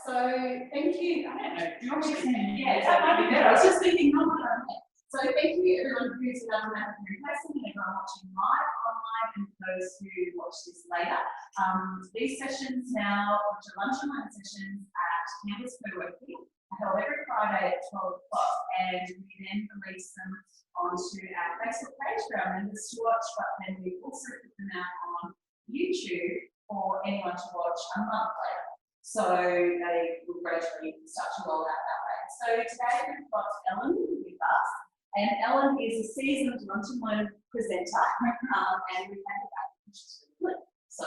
So thank you. I don't know. Do you want me to say? Yeah, that might be better. I was just thinking, so thank you everyone who's done that in person and everyone watching live online and those who watch this later. These sessions now, which are lunch and learn sessions at Campus Co-working, are held every Friday at 12 o'clock, and we then release them onto our Facebook page for our members to watch, but then we also put them out on YouTube for anyone to watch a month later. So they will gradually start to roll out that way. So today we've got Ellen with us, and Ellen is a seasoned lunch and learn presenter, and we've had her back, which is really good. So,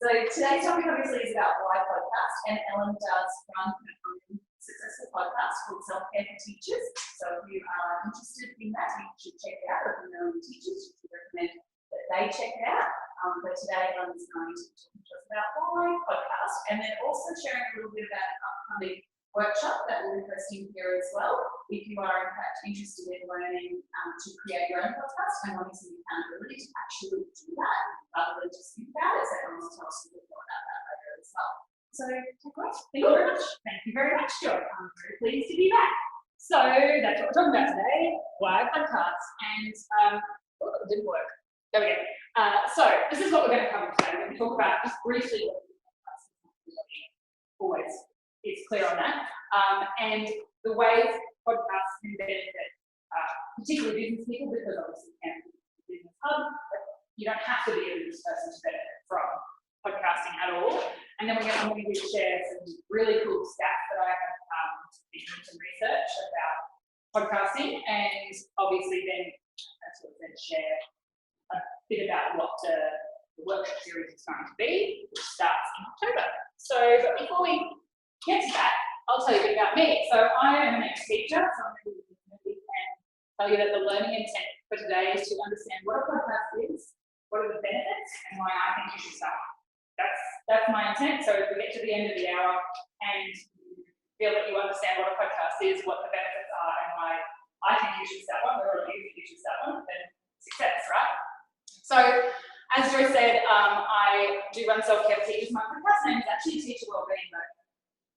so today's topic obviously is about why podcast, and Ellen does run a successful podcast called Self-Care for Teachers. So if you are interested in that, you should check it out. If you know any teachers, you should recommend that they check it out. But today Ellen's going to talk to us about why podcast, and then also sharing a little bit about an upcoming workshop that we'll be posting here as well. If you are in fact interested in learning to create your own podcast and wanting some accountability to actually do that, rather than just think about it, so Ellen's will tell us a little bit more about that later as well. So, thank you very much. Thank you very much, Joy. I'm very pleased to be back. So that's what we're talking about today, why podcasts. And it didn't work. There we go. So this is what we're going to cover today. We're going to talk about just briefly what podcasts always is clear on that, and the ways podcasts can benefit particularly business people, because obviously it can be a business hub, but you don't have to be a business person to benefit from podcasting at all. And then I'm going to share some really cool stats that I have been doing some research about podcasting, and obviously then that's what then share a bit about what the workshop series is going to be, which starts in October. So, but before we get to that, I'll tell you a bit about me. So I am an ex-teacher, so I'm going to tell you that the learning intent for today is to understand what a podcast is, what are the benefits, and why I think you should start one. That's my intent. So if we get to the end of the hour and you feel that you understand what a podcast is, what the benefits are, and why I think you should start one, or you think you should start one, then success, right? So, as Joy said, I do run Self-Care for Teachers. My podcast name is actually Teacher Wellbeing, but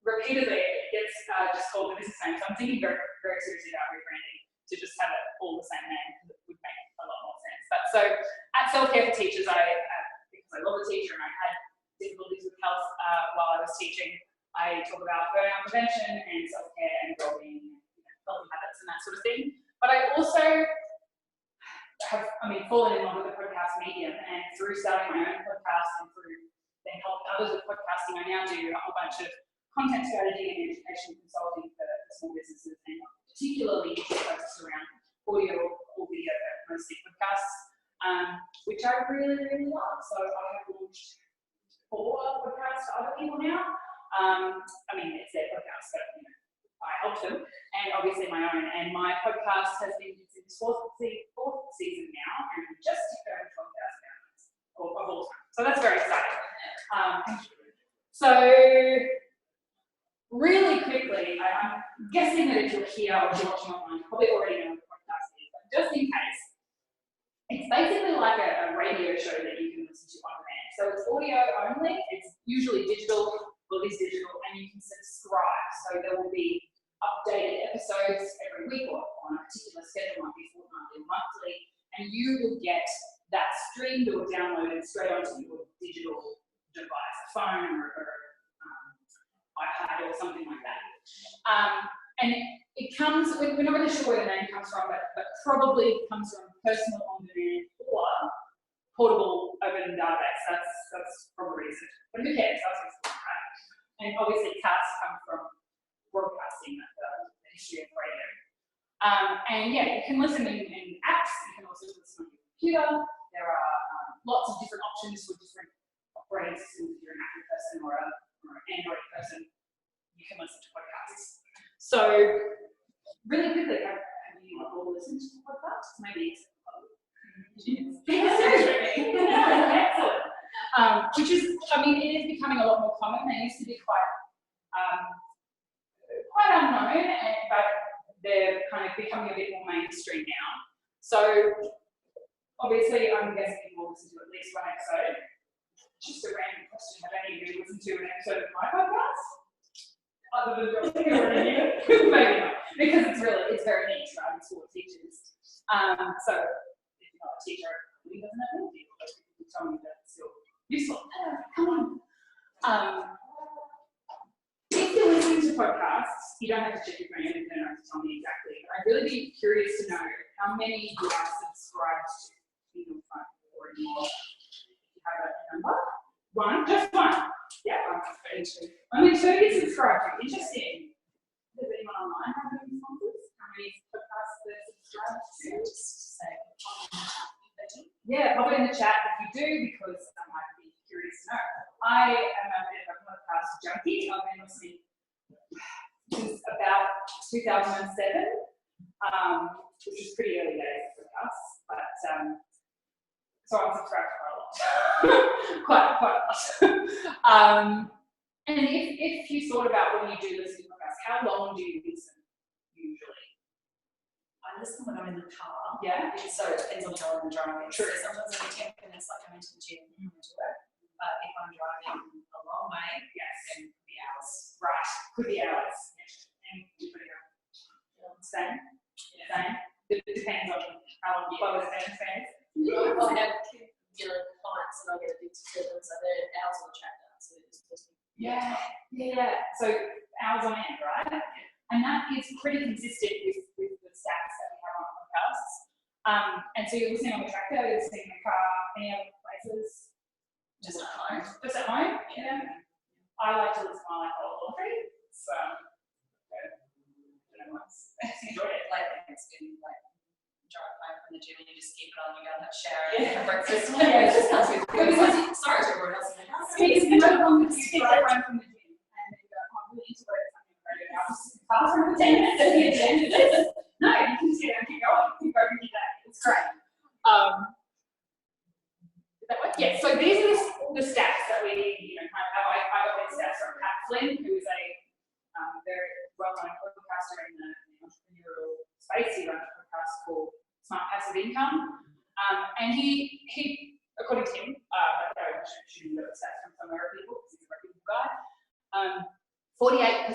repeatedly it gets just called the business name. So I'm thinking very, very seriously about rebranding to just have it all the same name, because it would make a lot more sense. But so at Self-Care for Teachers, because I love a teacher and I had difficulties with health while I was teaching, I talk about burnout prevention and self-care and well-being, healthy habits and that sort of thing. But I also have, fallen in love with the podcast medium, and through starting my own podcast and through then helping others with podcasting, I now do a whole bunch of content strategy and education consulting for small businesses, and particularly focused around audio or video, but mostly podcasts, which I really, really love. So I have launched 4 podcasts for other people now. It's their podcast, but I help them, and obviously my own. And my podcast has been in its 4th season now, and we just ticked over 12,000 downloads of all time. So that's very exciting. So really quickly, I'm guessing that if you're here or you're watching online, you probably already know what a podcast is, but just in case, it's basically like a radio show that you can listen to on demand. So it's audio only, it's usually digital, well it is digital, and you can subscribe. So there will be updated episodes every week or on a particular schedule, might be fortnightly or monthly, and you will get that streamed or downloaded straight onto your digital device, a phone or iPad or something like that. And it comes, we're not really sure where the name comes from, but probably comes from personal on-demand or portable open database. That's probably research. But who cares? That's what's cool, right? And obviously casts come from broadcasting, the history of radio. And yeah, you can listen in apps, you can also listen on your computer. There are lots of different options for different operating systems. If you're an Apple person or an Android person, you can listen to podcasts. So really quickly, have you all listened to podcasts? Maybe it's excellent. Which is, it is becoming a lot more common. They used to be quite unknown, but they're kind of becoming a bit more mainstream now. So obviously, I'm guessing you will listen to at least one episode. just a random question. Have any of you listened to an episode of my podcast? Other than your maybe not, because it's very niche, right? It's for teachers. So if you're not a teacher, it doesn't have anything, but people tell me that it's still useful. Come on. If you're listening to podcasts, you don't have to check your phone and don't have to tell me exactly, but I'd really be curious to know how many you are subscribed to in your phone or in your, if you have a number. One, just one. Yeah, only two you subscribe to. Interesting. Does anyone online have any responses? How many podcasts they're subscribed to? Just say, yeah, pop it in the chat if you do, because I might be curious to know. I am a bit of a podcast junkie. I've been listening since about 2007, which is pretty early days for us, but so I'm subscribed to quite a lot. quite a lot. And if you thought about when you do listen to podcasts, how long do you listen usually? I listen when I'm in the car. Yeah. So it depends on how I'm driving. True. So sometimes only 10 minutes, like I'm into the gym and to work. But if I'm driving a long way, yes, then it could be hours. Right. Could be hours. And same. Yeah. Same. It depends on how long you follow the fans. I have clients and I get addicted to them, so they're hours on the tractor. So they're just listening. Yeah. So hours on end, right? And that is pretty consistent with the stats that we have on podcasts. And so you're listening on the tractor, you're listening in the car, any other places? Just at home. Just at home? Yeah. I like to listen while I hold laundry. So, I don't know what's enjoyed it. Lately, it's been like drive home from the gym and you just keep it on, you go and have a shower and have breakfast. Yeah, it just sounds good. Sorry to everyone else in the house. It's no longer you drive home from the gym and then you go, I'm really into it. I'll just pass from the 10 minutes at the end of this. No, you can sit and keep going. Keep going with your day. It's great. Is that what? Yeah, so these are the stats that we kind of have. I got these stats from Pat Flynn, who is a very well-known podcaster in the entrepreneurial space. He runs a podcast called Smart Passive Income. And he according to him, I shouldn't know the stats from some other people, because he's a very good guy, 48%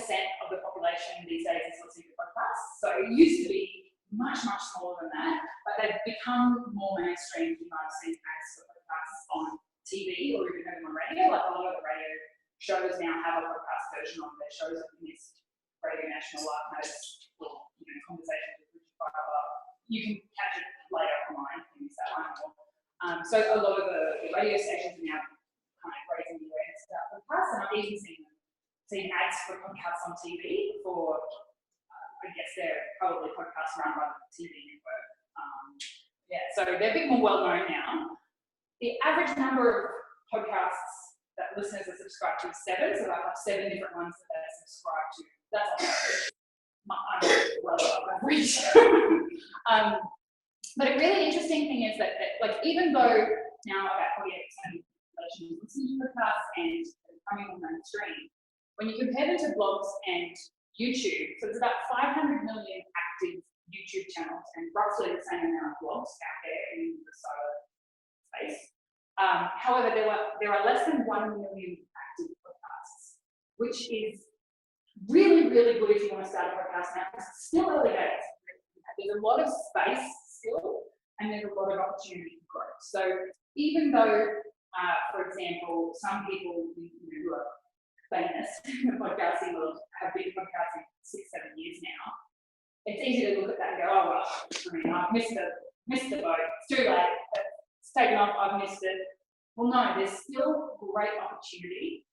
of the population these days is listening to podcasts. So it used to be much, much smaller than that, but they've become more mainstream. You might have seen ads for podcasts on TV or even heard them on radio. Like a lot of the radio shows now have a podcast version of their shows. If you missed Radio National Live Notes or Conversations with Richard Filer, you can catch it later online if you miss that one. So a lot of the radio stations are now kind of raising the awareness about podcasts, and I've even seen ads for podcasts on TV for, I guess they're probably podcasts run by the TV network. So they're a bit more well known now. The average number of podcasts that listeners are subscribed to is 7, so I have 7 different ones that they're subscribed to. That's on average. I'm well above average. But a really interesting thing is that like, even though now about 48% of the population is listening to podcasts and becoming more mainstream, when you compare them to blogs and YouTube, so there's about 500 million active YouTube channels and roughly the same amount of blogs out there in the cyber space. However, there are less than 1 million active podcasts, which is really, really good if you want to start a podcast now, because it's still early days. There's a lot of space still, and there's a lot of opportunity for growth. So even though, for example, some people who are famous in the podcasting world have been podcasting for 6-7 years now, it's easy to look at that and go, oh well, I mean, I've missed the boat, it's too late, it's taken off, I've missed it. Well, no, there's still great opportunity.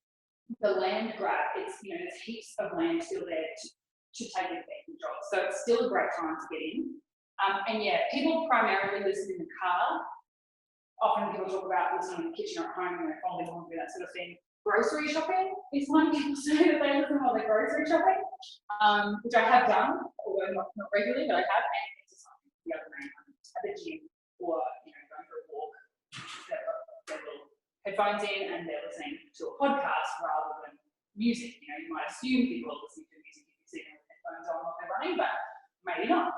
The land grab, there's heaps of land still there to take advantage of. So it's still a great time to get in. And yeah, people primarily listen in the car. Often people talk about listening in the kitchen or at home, folding laundry, that sort of thing. Grocery shopping is one. People say that they listen while they're grocery shopping, which I have done, although not regularly, but I have. And exercising the other way, at the gym or going for a walk. They've got their little headphones in and they're listening to a podcast rather than music. You might assume people are listening to music if you see them with headphones on while they're running, but maybe not.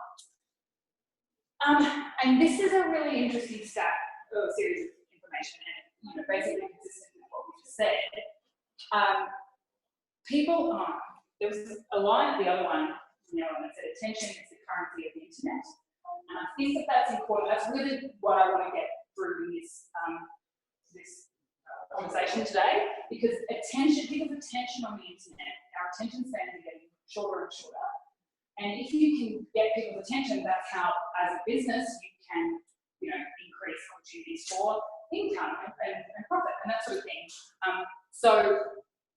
And this is a really interesting series of information, and basically consistent with said, people, there was a line at the other one, and it said attention is the currency of the internet. And I think that that's important. That's really what I want to get through this, this conversation today, because people's attention on the internet, our attention spans are getting shorter and shorter. And if you can get people's attention, that's how, as a business, you can, increase opportunities for income and profit and that sort of thing. So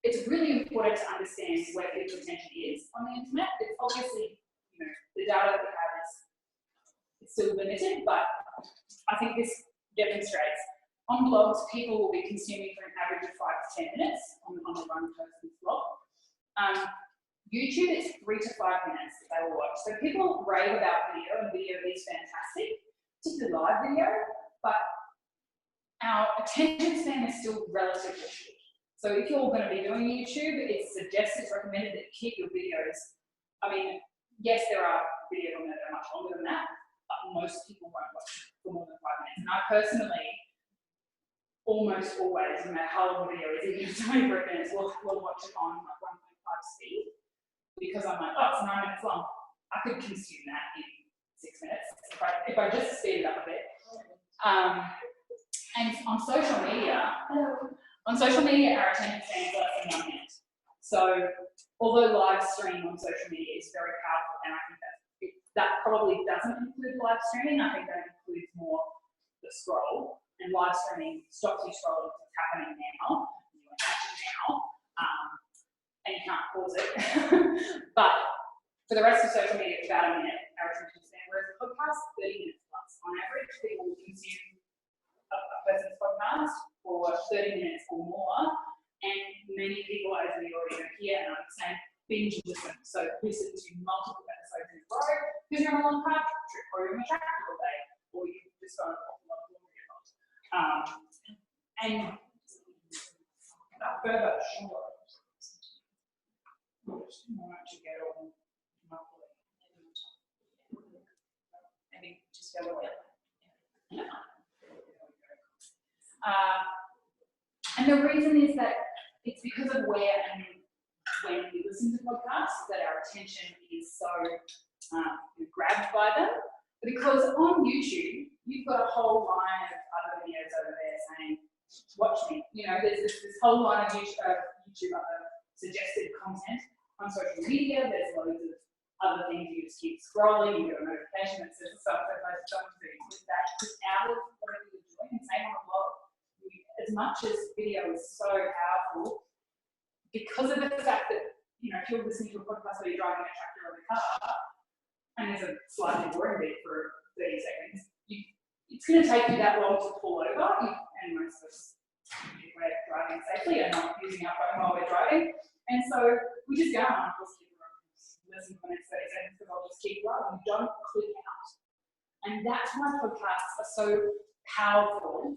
it's really important to understand where people's attention is on the internet. It's obviously, the data that we have is still limited, but I think this demonstrates on blogs, people will be consuming for an average of 5 to 10 minutes on the one person's blog. YouTube, it's 3 to 5 minutes that they will watch. So people rave about video, and video is fantastic, particularly live video, but our attention span is still relatively short. So if you're going to be doing YouTube, it's recommended that you keep your videos. I mean, yes, there are videos on there that are much longer than that, but most people won't watch for more than 5 minutes. And I personally, almost always, no matter how long the video is, even if it's only 3 minutes, we'll watch it on like 1.5 speed, because I'm like, oh, it's 9 minutes long. I could consume that in 6 minutes if I just speed it up a bit. And on social media, our attention span is less than 1 minute. So although live streaming on social media is very powerful, and I think that probably doesn't include live streaming, I think that includes more the scroll. And live streaming stops you scrolling because it's happening now, you want to catch it now, and you can't pause it. But for the rest of social media, it's about a minute, our attention span, whereas a podcast, 30 minutes plus. On average, people will consume a person's podcast for 30 minutes or more, and many people, as we already know here, and I'm saying, binge listen. So listen to multiple episodes in a row, because you're on a long car trip, or you're on a track all day, or you've just got a lot of laundry at home. And further, maybe just go away. And the reason is that it's because of where and when we listen to podcasts that our attention is so grabbed by them. Because on YouTube, you've got a whole line of other videos over there saying, watch me. There's this whole line of YouTube suggested content on social media. There's loads of other things. You just keep scrolling, you get a notification that says something with that just out of whatever you're doing. And same on a blog. As much as video is so powerful, because of the fact that, if you're listening to a podcast where you're driving a tractor or a car, and there's a slightly boring bit for 30 seconds, it's going to take you that long to pull over, and most of us, we're driving safely and not using our phone while we're driving, and so we just go on, just keep listening for the next 30 seconds, because I'll just keep driving, don't click out. And that's why podcasts are so powerful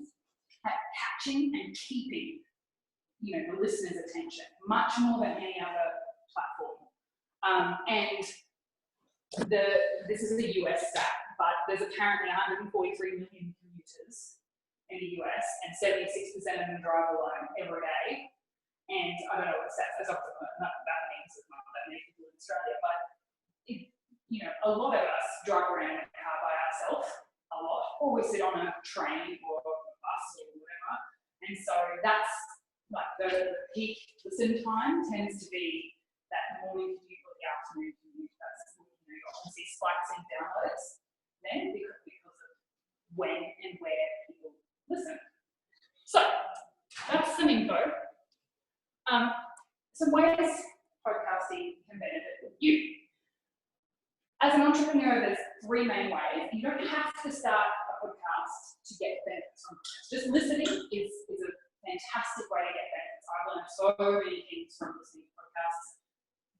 at catching and keeping, the listener's attention, much more than any other platform. And this is a US stat, but there's apparently 143 million commuters in the US, and 76% of them drive alone every day. And I don't know what the stats are, not that many, because there's not that many people in Australia, but a lot of us drive around in a car by ourselves a lot, or we sit on a train or a bus or whatever. And so that's like the peak listen time tends to be that morning commute or the afternoon commute. That's you often see spikes in downloads then because of when and where people listen. So that's some info. Some ways podcasting can benefit you. As an entrepreneur, there's 3 main ways. You don't have to start a podcast to get benefits from it. Just listening is a fantastic way to get benefits. I've learned so many things from listening to podcasts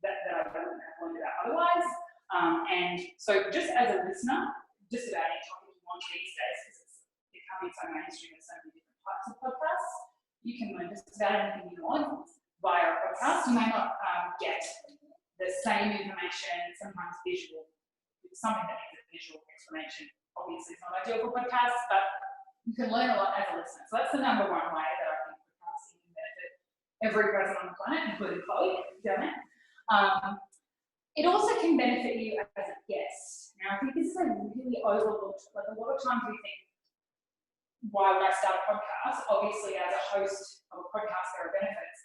that I wouldn't have learned about otherwise. And so just as a listener, just about any topic you want these days, because it's becoming so mainstream with so many different types of podcasts, you can learn just about anything you want via a podcast. You may not get the same information, sometimes visual. Something that needs a visual explanation obviously is not ideal for podcasts, but you can learn a lot as a listener. So that's the number 1 way that I think podcasting can benefit every person on the planet, including Chloe, down there. It also can benefit you as a guest. Now, I think this is a really overlooked, like a lot of times we think, why would I start a podcast? Obviously, as a host of a podcast, there are benefits.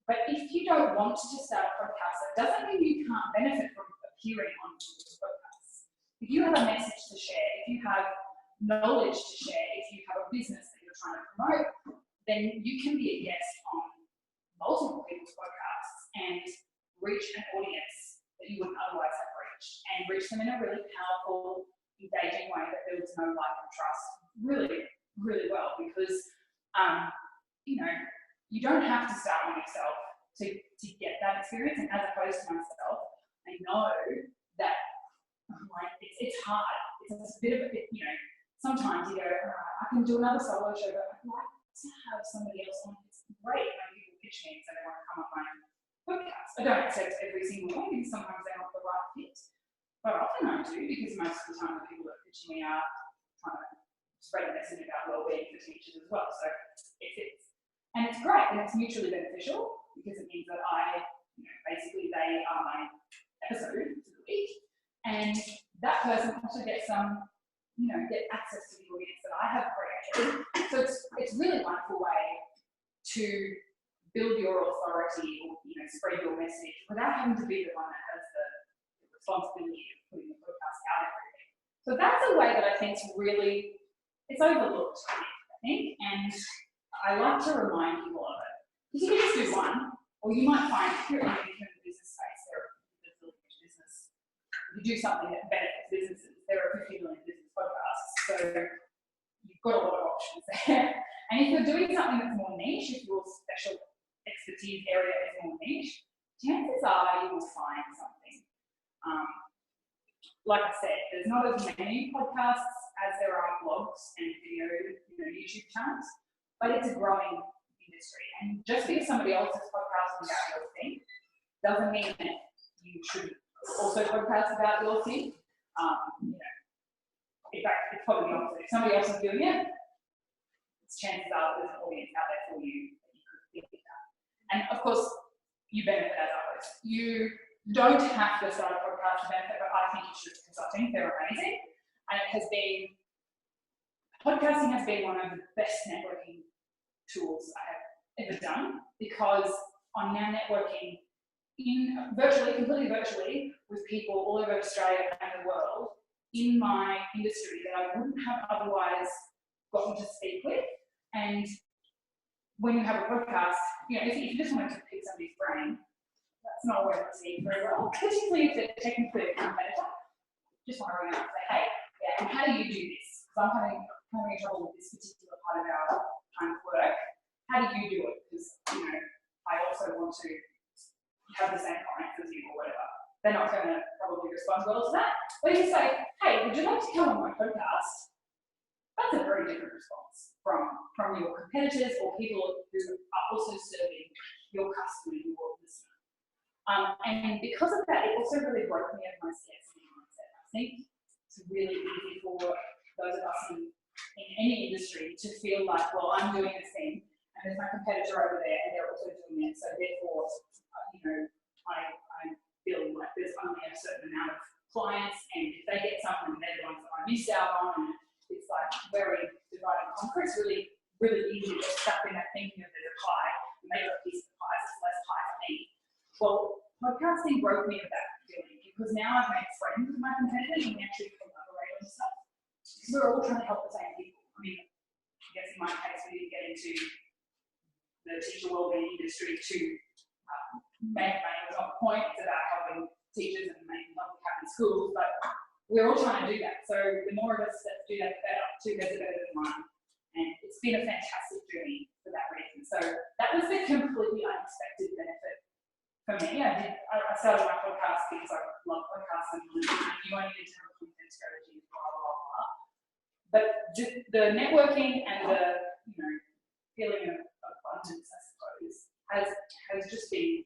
But if you don't want to just start a podcast, it doesn't mean you can't benefit from appearing on this podcast. If you have a message to share, if you have knowledge to share, if you have a business that you're trying to promote, then you can be a guest on multiple people's podcasts and reach an audience that you wouldn't otherwise have reached, and reach them in a really powerful, engaging way that builds no like and trust really, really well, because you know, you don't have to start with yourself to get that experience. And as opposed to myself, I know that like it's hard. It's a bit of a, you know, sometimes you go, all right, I can do another solo show, but I'd like to have somebody else on. It's great when people pitch me and say they want to come on my podcast. I don't accept every single one because sometimes they're not the right fit, but often I do, because most of the time the people that are pitching me are trying to spread a message about well-being for teachers as well. So it fits. And it's great, and it's mutually beneficial, because it means that basically they are my episode for the week, and that person also gets some, get access to the audience that I have created. So it's really a wonderful way to build your authority, or spread your message without having to be the one that has the responsibility of putting the podcast out every week. So that's a way that I think it's overlooked, I think, and I like to remind people of it. Because you can just do one, or you might find if you're in the business space, there are business. If you do something that benefits businesses, there are 50 million business podcasts, so you've got a lot of options there. And if you're doing something that's more niche, if your special expertise area is more niche, chances are you will find something. Like I said, there's not as many podcasts as there are blogs and video, YouTube channels, but it's a growing industry. And just because somebody else is podcasting about your thing doesn't mean that you should also podcast about your thing. In fact, it's probably the opposite. If somebody else is doing it, chances are there's an audience out there for you that you could think about. And of course, you benefit as a host. You don't have to start a podcast to benefit, but I think you should, because I think they're amazing. And podcasting has been one of the best networking tools I have ever done, because I'm now networking completely virtually, with people all over Australia and the world in my industry that I wouldn't have otherwise gotten to speak with. And when you have a podcast, if you just wanted to pick somebody's brain, that's not always received very well, particularly if they're technically a competitor. Just want to ring up and say, hey, yeah, how do you do this? Because I'm having trouble with this particular part of our kind of work. How do you do it? Because, I also want to have the same comments as you or whatever. They're not going to probably respond well to that. But if you say, hey, would you like to come on my podcast? That's a very different response from your competitors or people who are also serving your customer, your listener. And because of that, it also really broke me out of my scarcity mindset. I think it's really easy for those of us in any industry to feel like, well, I'm doing this thing, and there's my competitor over there, and they're also doing it. So therefore, I feel like there's only a certain amount of clients, and if they get something, they're the ones that I miss out on. And it's like very divide and conquer. It's really, really easy to get stuck in that thinking of there's a pie, and they got a piece of the pie, so it's less pie for me. Well, podcasting broke me of that feeling, because now I've made friends with my competitors and we actually collaborate on stuff. Because we're all trying to help the same people. I mean, I guess in my case, we didn't get into the teacher wellbeing industry to make money. It was not the point. It's about helping teachers and making them happy schools, but we're all trying to do that. So the more of us that do that, the better. Two heads are better than one. And it's been a fantastic journey for that reason. So that was the completely unexpected benefit for me. I started my podcast because I love podcasts and you only need to have a content strategy, blah, blah, blah. But the networking and the feeling of abundance, I suppose, has just been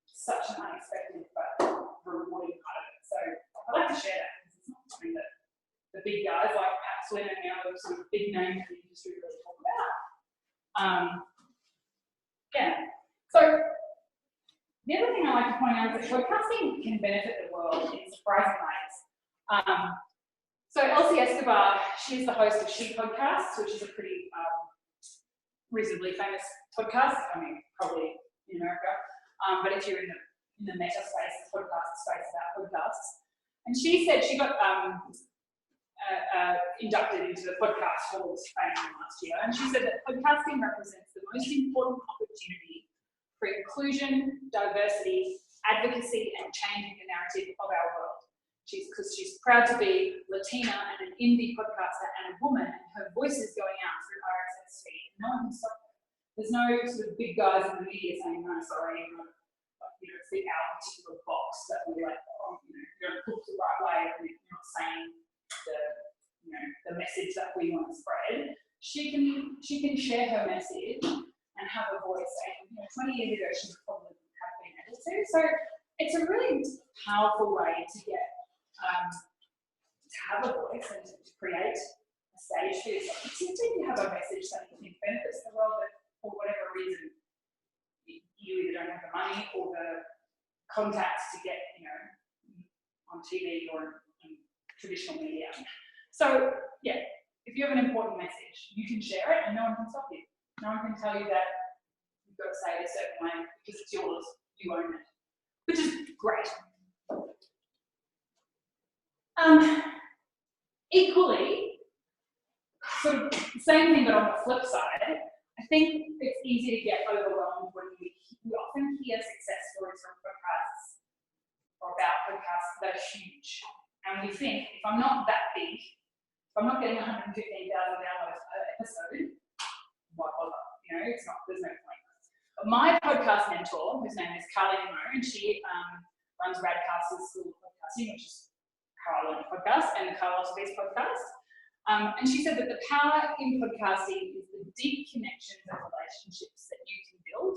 such an unexpected but rewarding part of it. So I like to share that, because it's not something that the big guys like Pat Flynn and the other sort of big names in the industry really talk about. So the other thing I like to point out is that podcasting can benefit the world in surprising ways. So Elsie Escobar, she's the host of She Podcasts, which is a pretty reasonably famous podcast. I mean, probably in America, but if you're in the meta space, the podcast space about podcasts. And she said she got inducted into the Podcast Hall of Fame last year, and she said that podcasting represents the most important opportunity for inclusion, diversity, advocacy, and changing the narrative of our world. Because she's proud to be Latina and an indie podcaster and a woman, and her voice is going out through RSS feed. No one can stop her. There's no sort of big guys in the media saying, no, sorry, fit our particular box that we like, you're cooked the right way, and you're not saying the message that we want to spread. She can share her message and have a voice. And 20 years ago, she probably wouldn't have been able to. So it's a really powerful way to get to have a voice and to create a stage for yourself. It's easy to have a message that you think benefits the world, but for whatever reason, you either don't have the money or the contacts to get, on TV or in traditional media. So, yeah, if you have an important message, you can share it and no one can stop you. No one can tell you that you've got to say it a certain way because it's yours, you own it, which is great. Equally, sort of the same thing but on the flip side, I think it's easy to get overwhelmed when we often hear success stories from podcasts or about podcasts that are huge. And we think, if I'm not that big, if I'm not getting 115,000 downloads per episode, why bother? There's no point. But my podcast mentor, whose name is Carly Mo, and she runs Radcast's School of Podcasting, which is how I learned a podcast, and the Carlos B's podcast. And she said that the power in podcasting is the deep connections and relationships that you can build.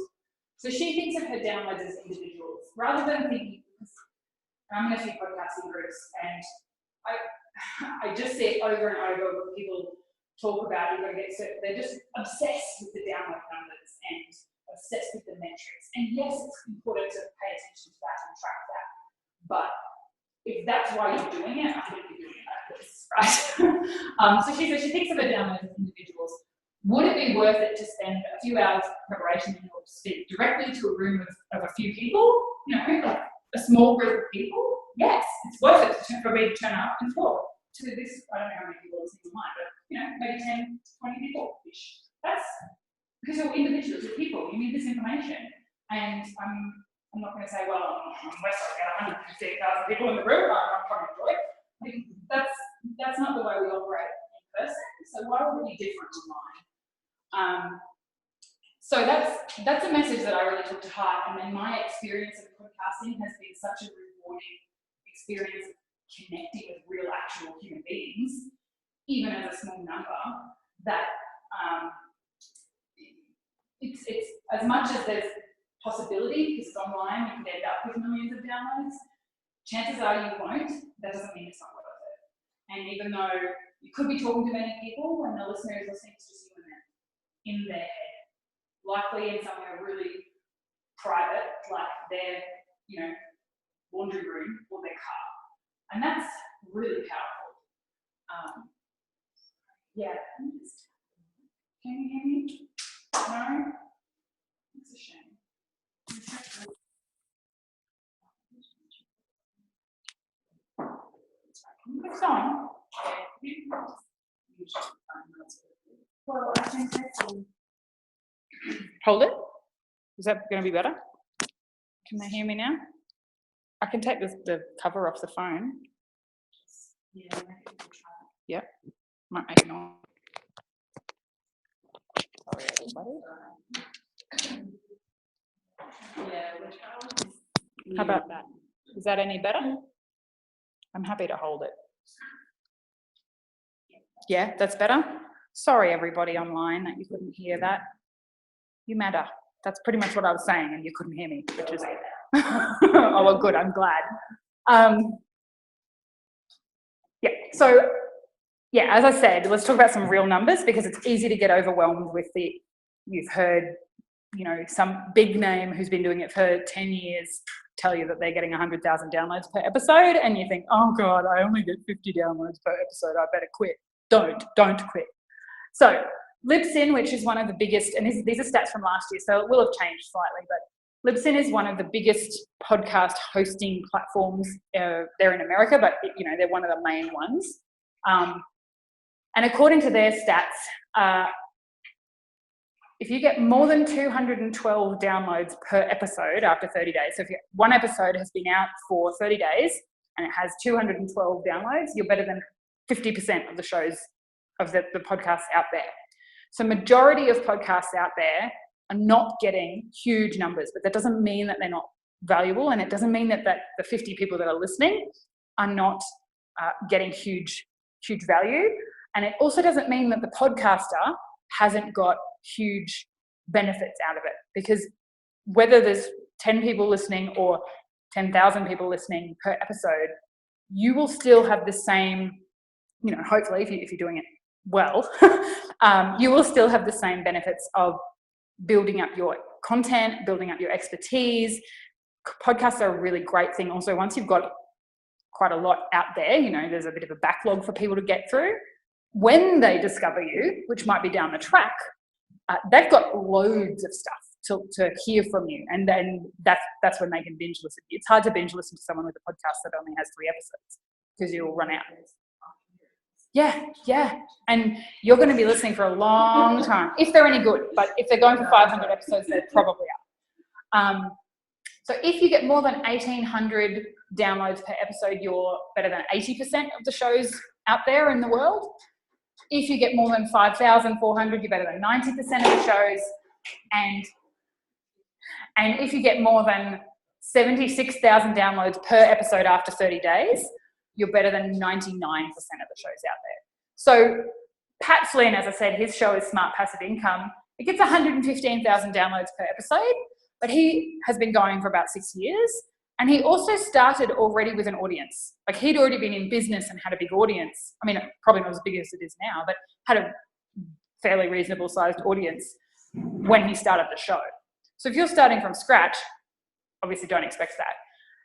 So she thinks of her downloads as individuals, rather than thinking, I'm in a few podcasting groups, and I just see it over and over when people talk about they're just obsessed with the download numbers and obsessed with the metrics. And yes, it's important to pay attention to that and track that. But if that's why you're doing it, I think you're doing it backwards, right? So she says she thinks of her downloads as individuals. Would it be worth it to spend a few hours of preparation in order to speak directly to a room of a few people? Like a small group of people? Yes, it's worth it for me to turn up and talk to this, I don't know how many people are listening online, but maybe 10, 20 people-ish. That's because you're individuals, you're people, you need this information. And I'm not going to say, well, unless I get 150,000 people in the room, I'm trying to enjoy it. I mean, that's not the way we operate in person, so why would it be different online? So that's a message that I really took to heart, and then my experience of podcasting has been such a rewarding experience of connecting with real actual human beings, even as a small number, that it's as much as there's possibility, because it's online, you could end up with millions of downloads, chances are you won't. That doesn't mean it's not worth it. And even though you could be talking to many people, when the listener is listening to just you and them in their head, likely in somewhere really private, like their, laundry room or their car. And that's really powerful. Yeah. Can you hear me? No? It's a shame. It's on. Well, I think that's hold it. Is that going to be better? Can they hear me now? I can take the cover off the phone. Yeah. Yep. Might make noise. Sorry, everybody. Yeah. How about that? Is that any better? I'm happy to hold it. Yeah, that's better? Sorry, everybody online, that you couldn't hear that. You matter. That's pretty much what I was saying, and you couldn't hear me, which is oh, well, good, I'm glad. So as I said, let's talk about some real numbers, because it's easy to get overwhelmed with you've heard some big name who's been doing it for 10 years tell you that they're getting 100,000 downloads per episode, and you think, oh God, I only get 50 downloads per episode, I better quit. Don't quit. So Libsyn, which is one of the biggest, and these are stats from last year, so it will have changed slightly, but Libsyn is one of the biggest podcast hosting platforms. They're in America, but they're one of the main ones. And according to their stats, if you get more than 212 downloads per episode after 30 days, so if one episode has been out for 30 days and it has 212 downloads, you're better than 50% of the shows of the podcasts out there. So majority of podcasts out there are not getting huge numbers, but that doesn't mean that they're not valuable, and it doesn't mean that the 50 people that are listening are not getting huge value. And it also doesn't mean that the podcaster hasn't got huge benefits out of it, because whether there's 10 people listening or 10,000 people listening per episode, you will still have the same, hopefully if you're doing it well, you will still have the same benefits of building up your content, building up your expertise. Podcasts are a really great thing. Also, once you've got quite a lot out there, there's a bit of a backlog for people to get through. When they discover you, which might be down the track, they've got loads of stuff to hear from you, and then that's when they can binge listen. It's hard to binge listen to someone with a podcast that only has 3 episodes, because you'll run out. Yeah, and you're going to be listening for a long time if they're any good. But if they're going for 500 episodes, they're probably up. So if you get more than 1,800 downloads per episode, you're better than 80% of the shows out there in the world. If you get more than 5,400, you're better than 90% of the shows. And if you get more than 76,000 downloads per episode after 30 days, you're better than 99% of the shows out there. So Pat Flynn, as I said, his show is Smart Passive Income. It gets 115,000 downloads per episode, but he has been going for about 6 years. And he also started already with an audience. Like, he'd already been in business and had a big audience. I mean, probably not as big as it is now, but had a fairly reasonable sized audience when he started the show. So if you're starting from scratch, obviously don't expect that.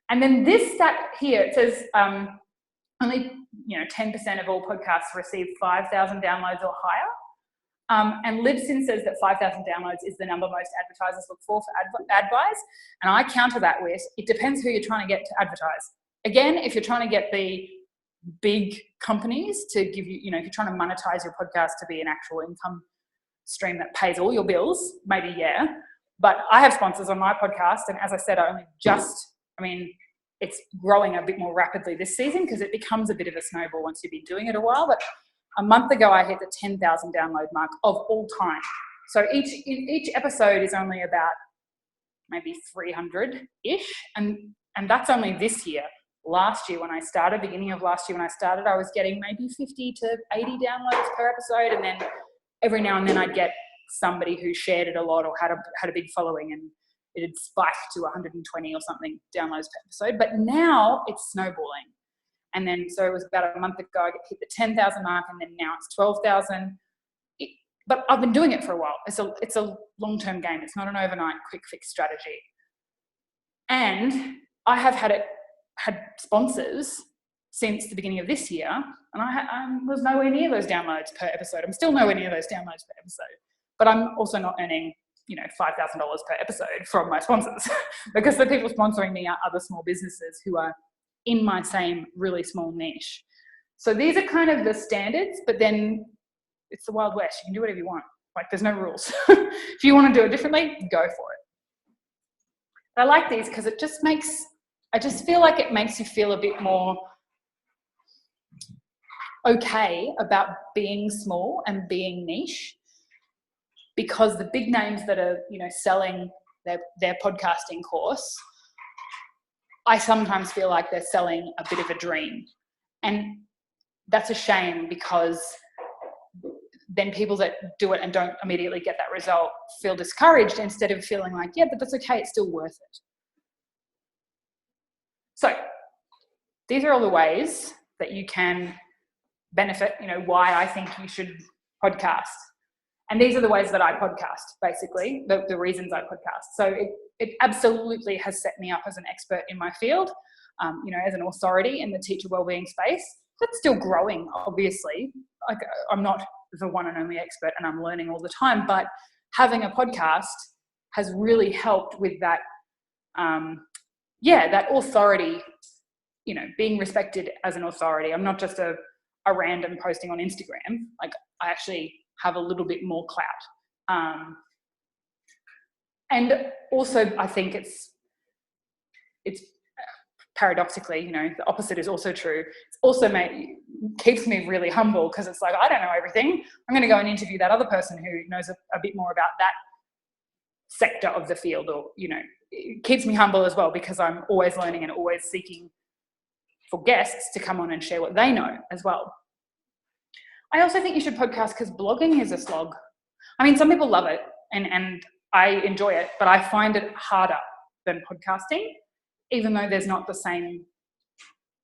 And then this stat here, it says only 10% of all podcasts receive 5,000 downloads or higher. And Libsyn says that 5,000 downloads is the number most advertisers look for ad buys. And I counter that with, it depends who you're trying to get to advertise. Again, if you're trying to get the big companies to give you, if you're trying to monetize your podcast to be an actual income stream that pays all your bills, maybe, yeah. But I have sponsors on my podcast, and as I said, it's growing a bit more rapidly this season because it becomes a bit of a snowball once you've been doing it a while. But a month ago, I hit the 10,000 download mark of all time. So each episode is only about maybe 300-ish, and that's only this year. Last year when I started, beginning of last year when I started, I was getting maybe 50 to 80 downloads per episode, and then every now and then I'd get somebody who shared it a lot or had a big following, and it'd spike to 120 or something downloads per episode. But now it's snowballing. And then, so it was about a month ago, I hit the 10,000 mark, and then now it's 12,000. But I've been doing it for a while. It's a long-term game. It's not an overnight quick fix strategy. And I have had sponsors since the beginning of this year, and I was nowhere near those downloads per episode. I'm still nowhere near those downloads per episode. But I'm also not earning $5,000 per episode from my sponsors because the people sponsoring me are other small businesses who are in my same really small niche. So these are kind of the standards, but then it's the Wild West. You can do whatever you want. Like, there's no rules. If you want to do it differently, go for it. But I like these because I just feel like it makes you feel a bit more okay about being small and being niche. Because the big names that are, selling their podcasting course, I sometimes feel like they're selling a bit of a dream. And that's a shame, because then people that do it and don't immediately get that result feel discouraged instead of feeling like, yeah, but that's okay, it's still worth it. So these are all the ways that you can benefit, why I think you should podcast. And these are the ways that I podcast, basically, the reasons I podcast. So it absolutely has set me up as an expert in my field, as an authority in the teacher wellbeing space. That's still growing, obviously. Like, I'm not the one and only expert, and I'm learning all the time, but having a podcast has really helped with that, that authority, being respected as an authority. I'm not just a random posting on Instagram. Like, I actually have a little bit more clout. And also, I think it's paradoxically, the opposite is also true. It's also keeps me really humble, because it's like, I don't know everything. I'm going to go and interview that other person who knows a bit more about that sector of the field, or, it keeps me humble as well, because I'm always learning and always seeking for guests to come on and share what they know as well. I also think you should podcast because blogging is a slog. I mean, some people love it and I enjoy it, but I find it harder than podcasting, even though there's not the same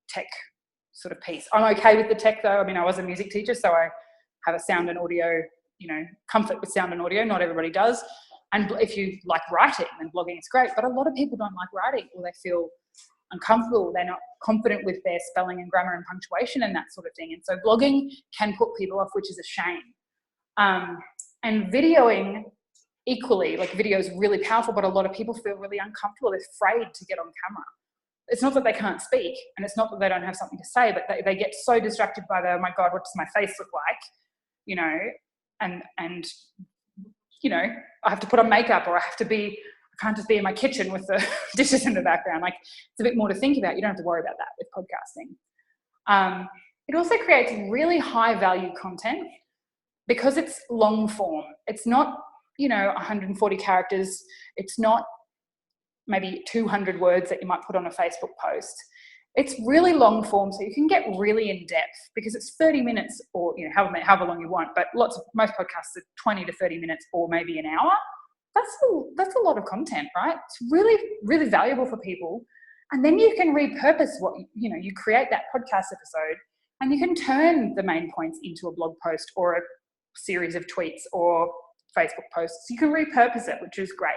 tech sort of piece. I'm okay with the tech though. I mean, I was a music teacher, so I have a sound and audio, comfort with sound and audio. Not everybody does. And if you like writing, then blogging is great. But a lot of people don't like writing, or they feel uncomfortable. They're not confident with their spelling and grammar and punctuation and that sort of thing. And so blogging can put people off, which is a shame. And videoing equally, like, video is really powerful, but a lot of people feel really uncomfortable. They're afraid to get on camera. It's not that they can't speak, and it's not that they don't have something to say, but they get so distracted by oh my God, what does my face look like? And I have to put on makeup, or I can't just be in my kitchen with the dishes in the background. Like, it's a bit more to think about. You don't have to worry about that with podcasting. It also creates really high value content because it's long form. It's not, 140 characters. It's not maybe 200 words that you might put on a Facebook post. It's really long form, so you can get really in depth because it's 30 minutes or, however long you want, but most podcasts are 20 to 30 minutes or maybe an hour. That's a lot of content, right? It's really, really valuable for people. And then you can repurpose what, you create that podcast episode, and you can turn the main points into a blog post or a series of tweets or Facebook posts. You can repurpose it, which is great.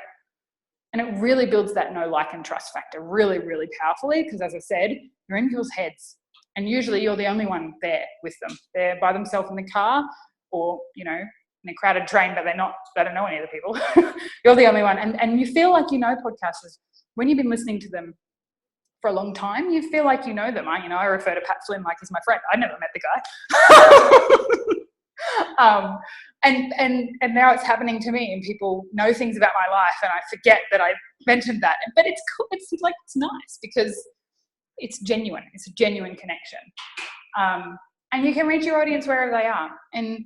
And it really builds that know, like, and trust factor really, really powerfully, because, as I said, you're in people's heads. And usually you're the only one there with them. They're by themselves in the car, or, in a crowded train, but they don't know any of the people. You're the only one. And you feel like podcasters. When you've been listening to them for a long time, you feel like you know them. I refer to Pat Flynn like he's my friend. I never met the guy. And now it's happening to me, and people know things about my life, and I forget that I mentioned that. But it's cool. It's nice because it's genuine. It's a genuine connection. And you can reach your audience wherever they are. And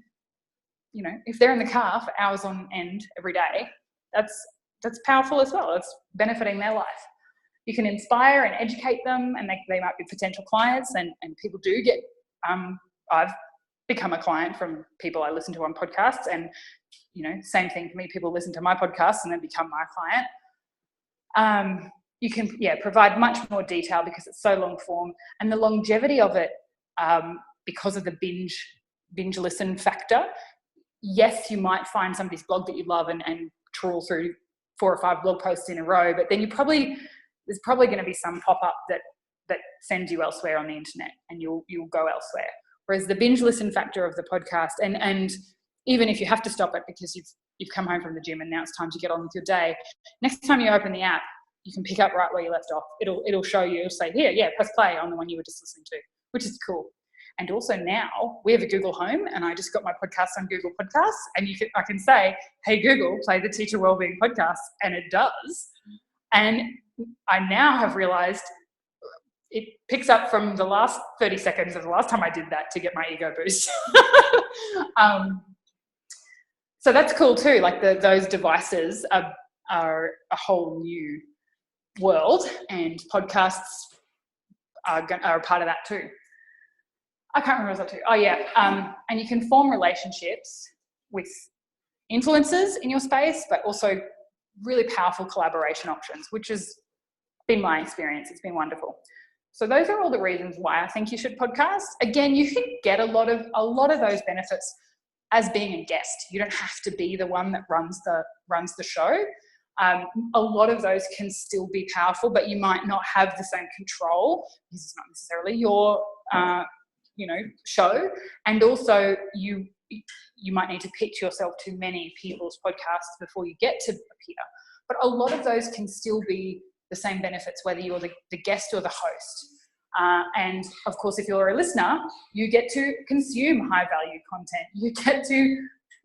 if they're in the car for hours on end every day, that's powerful as well. It's benefiting their life. You can inspire and educate them, and they might be potential clients, and people do get, I've become a client from people I listen to on podcasts, and, same thing for me, people listen to my podcasts and then become my client. You can, provide much more detail because it's so long form, and the longevity of it, because of the binge listen factor. Yes, you might find somebody's blog that you love and trawl through 4 or 5 blog posts in a row, but then there's probably going to be some pop-up that sends you elsewhere on the internet, and you'll go elsewhere. Whereas the binge listen factor of the podcast, and even if you have to stop it because you've come home from the gym and now it's time to get on with your day, next time you open the app, you can pick up right where you left off. It'll show you, it'll say, here, press play on the one you were just listening to, which is cool. And also now we have a Google Home, and I just got my podcast on Google Podcasts, and I can say, hey Google, play the Teacher Wellbeing Podcast, and it does. And I now have realized it picks up from the last 30 seconds of the last time I did that to get my ego boost. So that's cool too. Like those devices are a whole new world, and podcasts are a part of that too. I can't remember what I was up to. Oh yeah, and you can form relationships with influencers in your space, but also really powerful collaboration options, which has been my experience. It's been wonderful. So those are all the reasons why I think you should podcast. Again, you can get a lot of those benefits as being a guest. You don't have to be the one that runs the show. A lot of those can still be powerful, but you might not have the same control because it's not necessarily your show. And also you might need to pitch yourself to many people's podcasts before you get to appear. But a lot of those can still be the same benefits, whether you're the guest or the host. And of course, if you're a listener, you get to consume high value content. You get to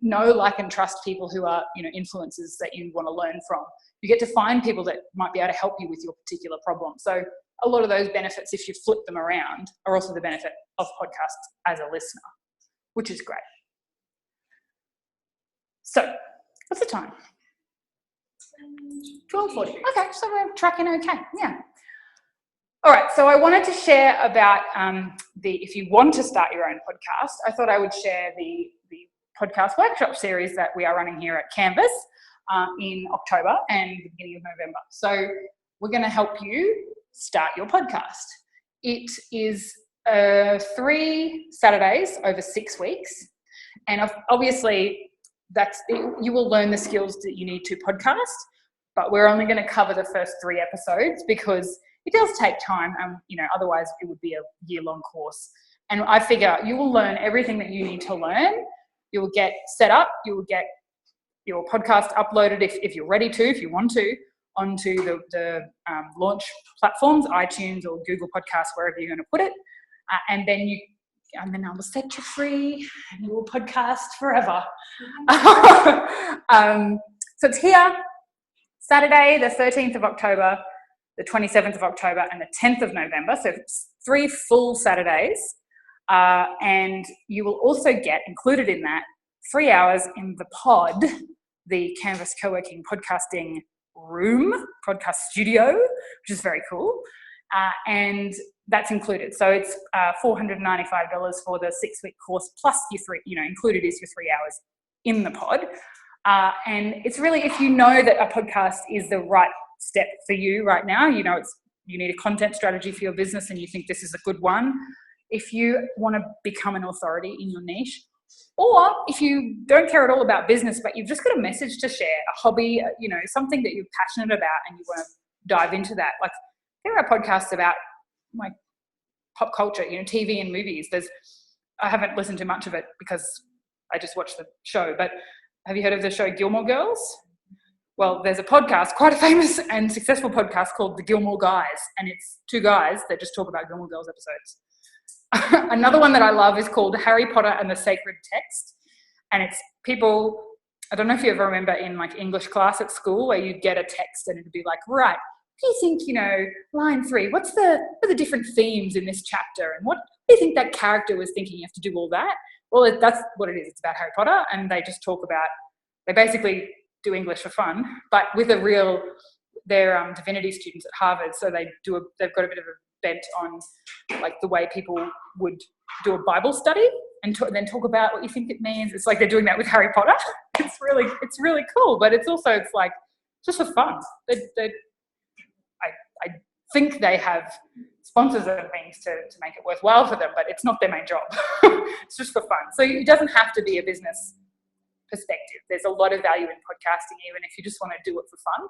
know, like, and trust people who are, influencers that you want to learn from. You get to find people that might be able to help you with your particular problem. So a lot of those benefits, if you flip them around, are also the benefit of podcasts as a listener, which is great. So what's the time? 12:40. Okay, so we're tracking okay. Yeah. All right, so I wanted to share about if you want to start your own podcast, I thought I would share the podcast workshop series that we are running here at Canvas in October and the beginning of November. So we're going to help you start your podcast. It is 3 Saturdays over 6 weeks. And obviously, you will learn the skills that you need to podcast, but we're only going to cover the first 3 episodes because it does take time, and otherwise it would be a year-long course. And I figure you will learn everything that you need to learn. You will get set up. You will get your podcast uploaded if you're ready to, if you want to, onto the launch platforms, iTunes or Google Podcasts, wherever you're going to put it, and then I will set you free, and you will podcast forever. So it's here, Saturday, the 13th of October, the 27th of October, and the 10th of November. So 3 full Saturdays. And you will also get included in that 3 hours in the pod, the Canvas Co-working podcasting room, podcast studio, which is very cool. And that's included. So it's $495 for the 6-week course, plus included is your 3 hours in the pod. And it's really, if you know that a podcast is the right step for you right now, you need a content strategy for your business and you think this is a good one. If you want to become an authority in your niche, or if you don't care at all about business, but you've just got a message to share, a hobby, something that you're passionate about and you want to dive into that. Like, there are podcasts about like pop culture, TV and movies. I haven't listened to much of it because I just watched the show, but have you heard of the show Gilmore Girls? Well, there's a podcast, quite a famous and successful podcast called The Gilmore Guys, and it's 2 guys that just talk about Gilmore Girls episodes. Another one that I love is called Harry Potter and the Sacred Text, and it's people, I don't know if you ever remember in like English class at school where you'd get a text and it'd be like, right, do you think, line 3, what are the different themes in this chapter, and what do you think that character was thinking? You have to do all that. Well, that's what it is. It's about Harry Potter, and they just talk about, they basically do English for fun, but with they're divinity students at Harvard, so they've got a bit of a bent on like the way people would do a Bible study and then talk about what you think it means. It's like they're doing that with Harry Potter. It's really cool, but it's like just for fun. I think they have sponsors and things to make it worthwhile for them, but it's not their main job. It's just for fun. So it doesn't have to be a business perspective. There's a lot of value in podcasting, even if you just want to do it for fun.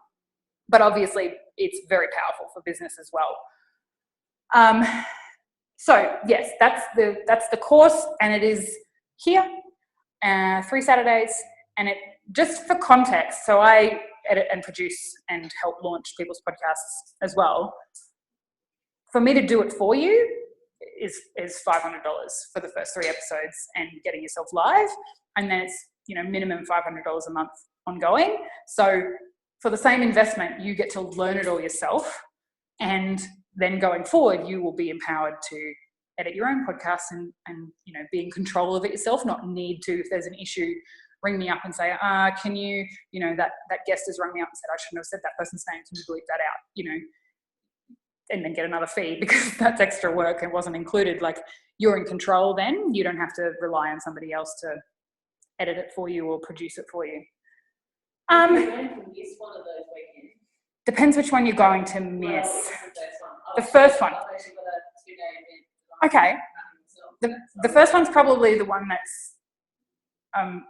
But obviously, it's very powerful for business as well. So yes, that's the course, and it is here, 3 Saturdays, and it just for context. So I edit and produce and help launch people's podcasts as well. For me to do it for you is $500 for the first 3 episodes and getting yourself live, and then it's minimum $500 a month ongoing. So for the same investment, you get to learn it all yourself, and then going forward, you will be empowered to edit your own podcast and be in control of it yourself, not need to, if there's an issue, ring me up and say, can you, that guest has rung me up and said I shouldn't have said that person's name, can you bleep that out, and then get another fee because that's extra work and wasn't included. Like, you're in control then. You don't have to rely on somebody else to edit it for you or produce it for you. Depends which one you're going to miss. The first one. Okay. The first one's probably the one that's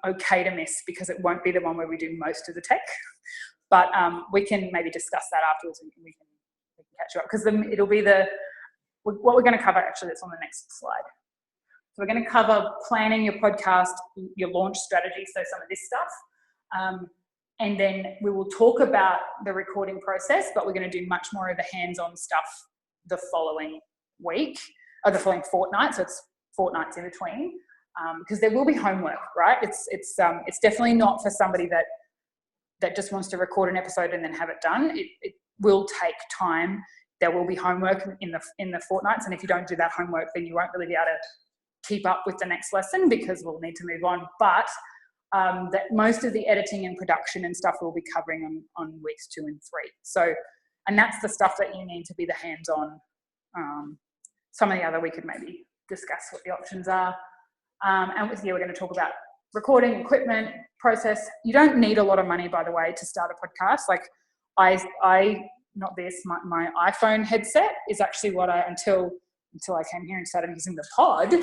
okay to miss because it won't be the one where we do most of the tech. But we can maybe discuss that afterwards and we can catch you up because it'll be what we're going to cover actually that's on the next slide. So we're going to cover planning your podcast, your launch strategy, so some of this stuff. And then we will talk about the recording process, but we're going to do much more of the hands-on stuff the following week, or the following fortnight, so it's fortnights in between, because there will be homework, right? It's definitely not for somebody that just wants to record an episode and then have it done. It will take time. There will be homework in the fortnights, and if you don't do that homework, then you won't really be able to keep up with the next lesson because we'll need to move on. But that most of the editing and production and stuff we'll be covering on weeks 2 and 3. So, and that's the stuff that you need to be the hands-on. Some of the other we could maybe discuss what the options are. And we're going to talk about recording, equipment, process. You don't need a lot of money, by the way, to start a podcast. Like my iPhone headset is actually what until I came here and started using the pod,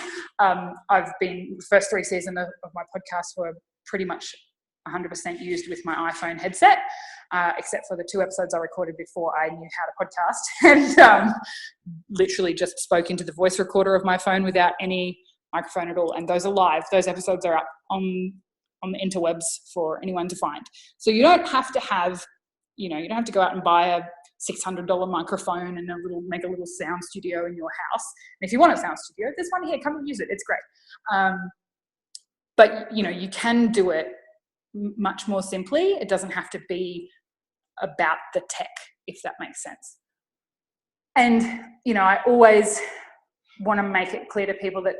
I've been, the first 3 seasons of my podcast were pretty much 100% used with my iPhone headset, except for the 2 episodes I recorded before I knew how to podcast, and literally just spoke into the voice recorder of my phone without any microphone at all. And those are live. Those episodes are up on the interwebs for anyone to find. So you don't have to have, you don't have to go out and buy a $600 microphone and make a little sound studio in your house. And if you want a sound studio, there's one here, come and use it, it's great. But you can do it much more simply. It doesn't have to be about the tech, if that makes sense. And I always want to make it clear to people that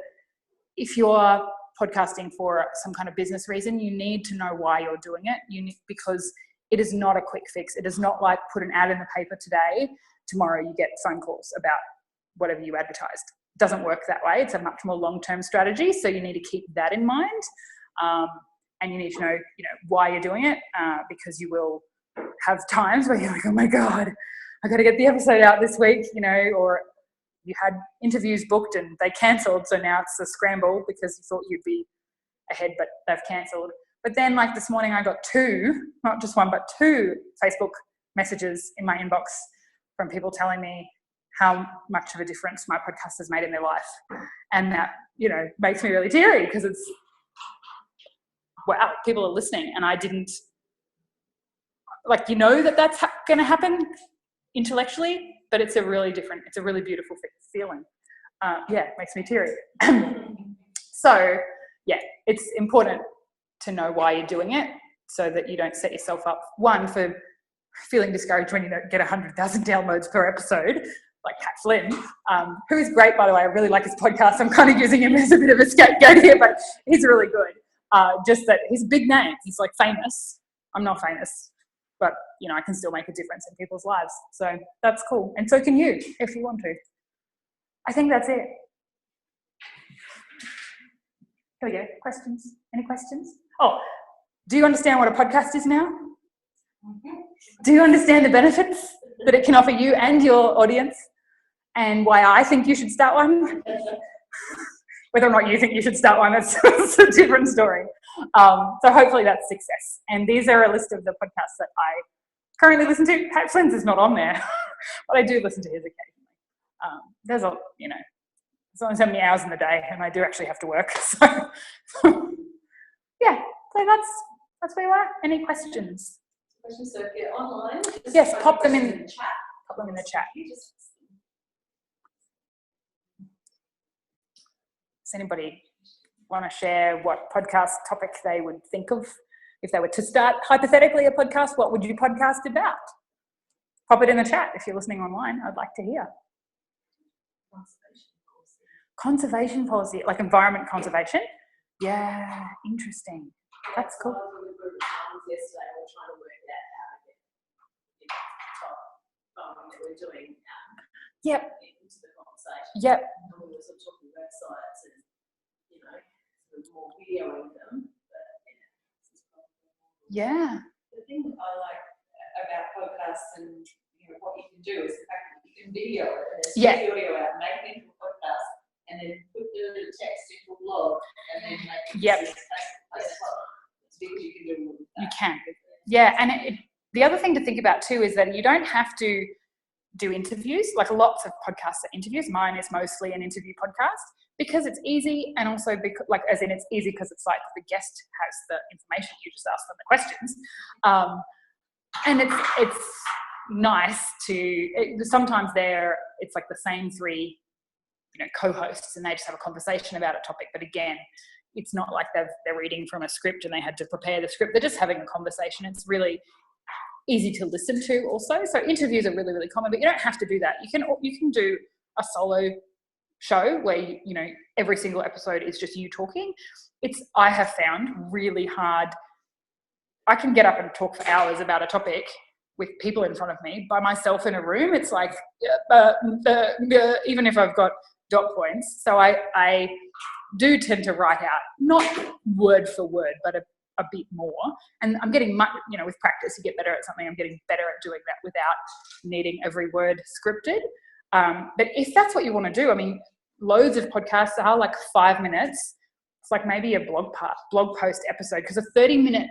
if you're podcasting for some kind of business reason, you need to know why you're doing it. Because it is not a quick fix. It is not like put an ad in the paper today, tomorrow you get phone calls about whatever you advertised. It doesn't work that way. It's a much more long-term strategy. So you need to keep that in mind. And you need to know, why you're doing it, because you will have times where you're like, oh my God, I got to get the episode out this week, or you had interviews booked and they cancelled. So now it's a scramble because you thought you'd be ahead, but they've cancelled. But then like this morning I got 2, not just 1, but 2 Facebook messages in my inbox from people telling me how much of a difference my podcast has made in their life. And that, makes me really teary because it's, wow, people are listening. And I didn't, that's going to happen intellectually, but it's a really beautiful feeling. It makes me teary. So, yeah, it's important to know why you're doing it so that you don't set yourself up, one, for feeling discouraged when you don't get 100,000 downloads per episode, like Pat Flynn, who is great, by the way. I really like his podcast. I'm kind of using him as a bit of a scapegoat here, but he's really good. Just that he's a big name. He's like famous. I'm not famous, but I can still make a difference in people's lives. So that's cool. And so can you, if you want to. I think that's it. Here we go. Questions? Any questions? Oh, do you understand what a podcast is now? Do you understand the benefits that it can offer you and your audience, and why I think you should start one? Whether or not you think you should start one, that's a different story. So hopefully that's success. And these are a list of the podcasts that I currently listen to. Pat Flynn's is not on there, but I do listen to his occasionally. There's there's only so many hours in the day, and I do actually have to work. So yeah, so that's where you are. Any questions? So if you're online, yes, pop them in the chat. Pop them in the chat. Does anybody want to share what podcast topic they would think of if they were to start hypothetically a podcast? What would you podcast about? Pop it in the chat if you're listening online. I'd like to hear. Conservation policy, like environment conservation. Yeah, interesting. That's cool. Yesterday, we were trying to work out how to get top that we're doing yep. into the conversation. Yep. And we were sort of talking websites and, sort of more videoing them. But, yeah. The thing that I like about podcasts and what you can do is the fact that you can video it and then take the audio out, make it into a podcast, and then put the text into a blog, and then make it You can. Yeah, and the other thing to think about too is that you don't have to do interviews. Like lots of podcasts are interviews. Mine is mostly an interview podcast because it's easy, and also because, like, as in it's easy because it's like the guest has the information, you just ask them the questions, and it's nice to sometimes it's like the same three, co-hosts, and they just have a conversation about a topic. But again, it's not like they're reading from a script and they had to prepare the script. They're just having a conversation. It's really easy to listen to also. So interviews are really, really common, but you don't have to do that. You can do a solo show where every single episode is just you talking. I have found really hard. I can get up and talk for hours about a topic with people in front of me. By myself in a room, it's like even if I've got dot points. So I do tend to write out, not word for word, but a bit more. And I'm getting much, with practice, you get better at something. I'm getting better at doing that without needing every word scripted. But if that's what you want to do, I mean, loads of podcasts are like 5 minutes. It's like maybe a blog post episode, because a 30-minute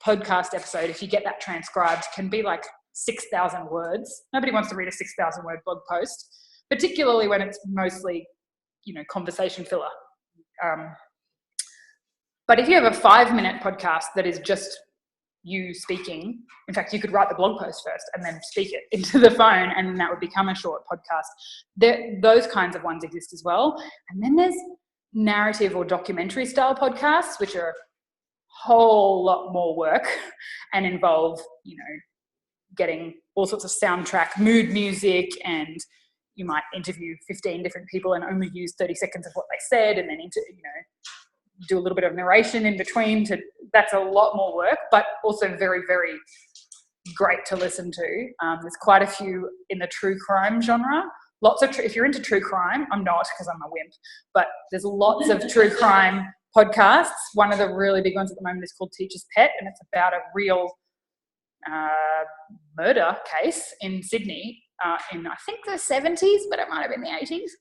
podcast episode, if you get that transcribed, can be like 6,000 words. Nobody wants to read a 6,000 word blog post, particularly when it's mostly, conversation filler. But if you have a 5-minute podcast that is just you speaking, in fact, you could write the blog post first and then speak it into the phone, and that would become a short podcast. Those kinds of ones exist as well. And then there's narrative or documentary style podcasts, which are a whole lot more work and involve, getting all sorts of soundtrack, mood music, and you might interview 15 different people and only use 30 seconds of what they said, and then do a little bit of narration in between. That's a lot more work, but also very, very great to listen to. There's quite a few in the true crime genre. If you're into true crime, I'm not because I'm a wimp, but there's lots of true crime podcasts. One of the really big ones at the moment is called Teacher's Pet, and it's about a real murder case in Sydney in, I think, the 70s, but it might have been the 80s.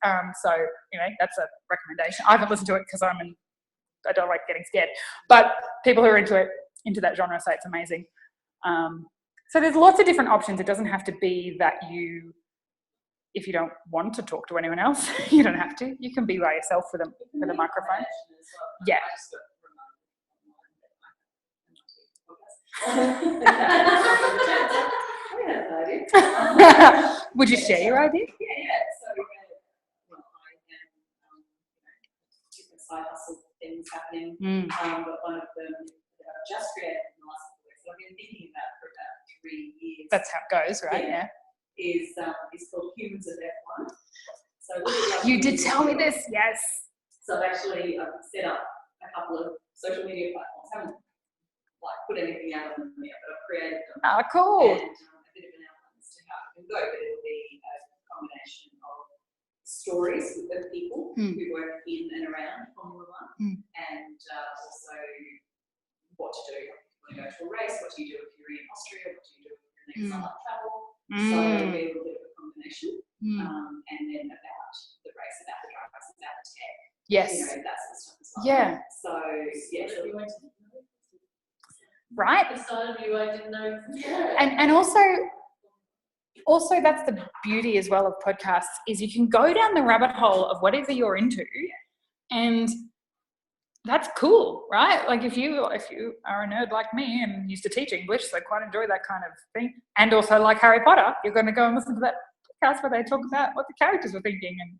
So, that's a recommendation. I haven't listened to it because I don't like getting scared, but people who are into that genre say it's amazing. So there's lots of different options. It doesn't have to be that if you don't want to talk to anyone else, you don't have to. You can be by yourself with a microphone. Yeah. Would you share your idea? Yeah. So, different side hustle things happening. But one of them that I've just created in the last couple of weeks, that I've been thinking about for about 3 years. That's how it goes, right? Yeah. Is called Humans of F1. So you did tell me this, yes. So I've actually set up a couple of social media platforms. I haven't put anything out on them yet, but I've created them. Ah, cool. And a bit of an outline as to how it can go, but it'll be a combination of stories with people who work in and around Formula One, and also what to do. When you go to a race, what do you do if you're in Austria? What do you do if you're in exile travel? So it'll be a little bit of a combination, and then about the race, about the drivers, about the tech. Yes. That's the stuff as well. Yeah. So, you went to right. the side of you I didn't know. And also that's the beauty as well of podcasts, is you can go down the rabbit hole of whatever you're into, and that's cool, right? Like if you are a nerd like me and used to teach English, so quite enjoy that kind of thing, and also like Harry Potter, you're going to go and listen to that podcast where they talk about what the characters were thinking, and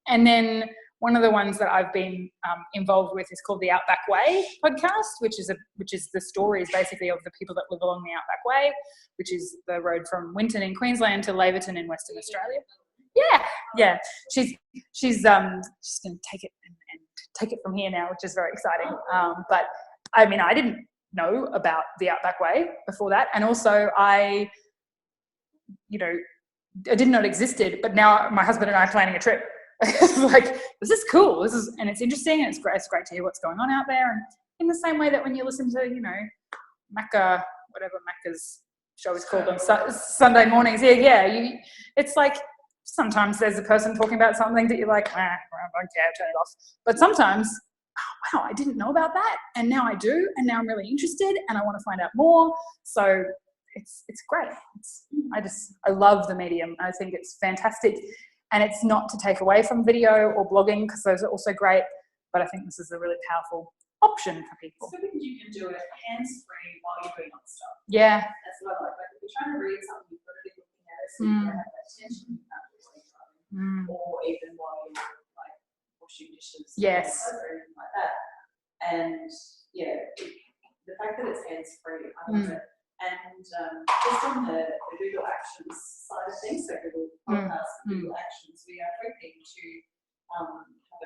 and then one of the ones that I've been involved with is called the Outback Way podcast, which is the stories basically of the people that live along the Outback Way, which is the road from Winton in Queensland to Laverton in Western Australia. Yeah. She's going to take it and take it from here now, which is very exciting. But I mean, I didn't know about the Outback Way before that, and also I didn't know it existed. But now my husband and I are planning a trip. It's like, this is cool. And it's interesting, and it's great to hear what's going on out there. And in the same way that when you listen to, Macca, whatever Macca's show is called on Sunday mornings, it's like sometimes there's a person talking about something that you're like, I don't care, turn it off. But sometimes oh, wow, I didn't know about that, and now I do, and now I'm really interested, and I want to find out more. So it's great. I love the medium. I think it's fantastic, and it's not to take away from video or blogging, because those are also great, but I think this is a really powerful option for people. So because you can do it hands-free while you're doing other stuff. Yeah. That's what I like. Like if you're trying to read something, you've got to be looking at it, so you can have that attention, you can't do anything, or even while you're like washing dishes, Yes, or anything like that. And yeah, the fact that it's hands-free, I love it. And just on the Google Actions side of things, so Google Podcasts, Google Actions, we are hoping to have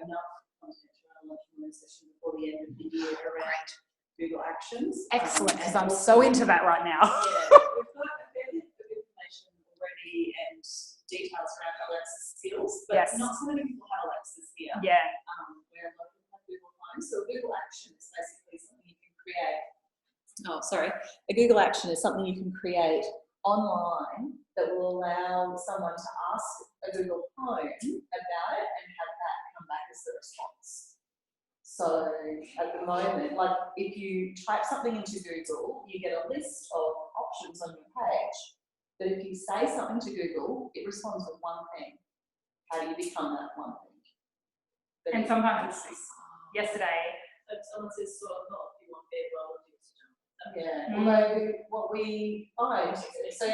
enough content to run a launch session before the end of the year around Google Actions. Excellent, because I'm so into that right now. Yeah, we've got a fair bit of information already and details around Alexa's skills, but not so many people have Alexa's here. Yeah. Where a lot of people have Google Home. So Google Action is basically something you can create. A Google Action is something you can create online that will allow someone to ask a Google Home about it and have that come back as the response. So at the moment, like if you type something into Google, you get a list of options on your page. But if you say something to Google, it responds with one thing. How do you become that one thing? But and sometimes it's yesterday. Someone says, so not if you want their relatives. Yeah, although what we find, so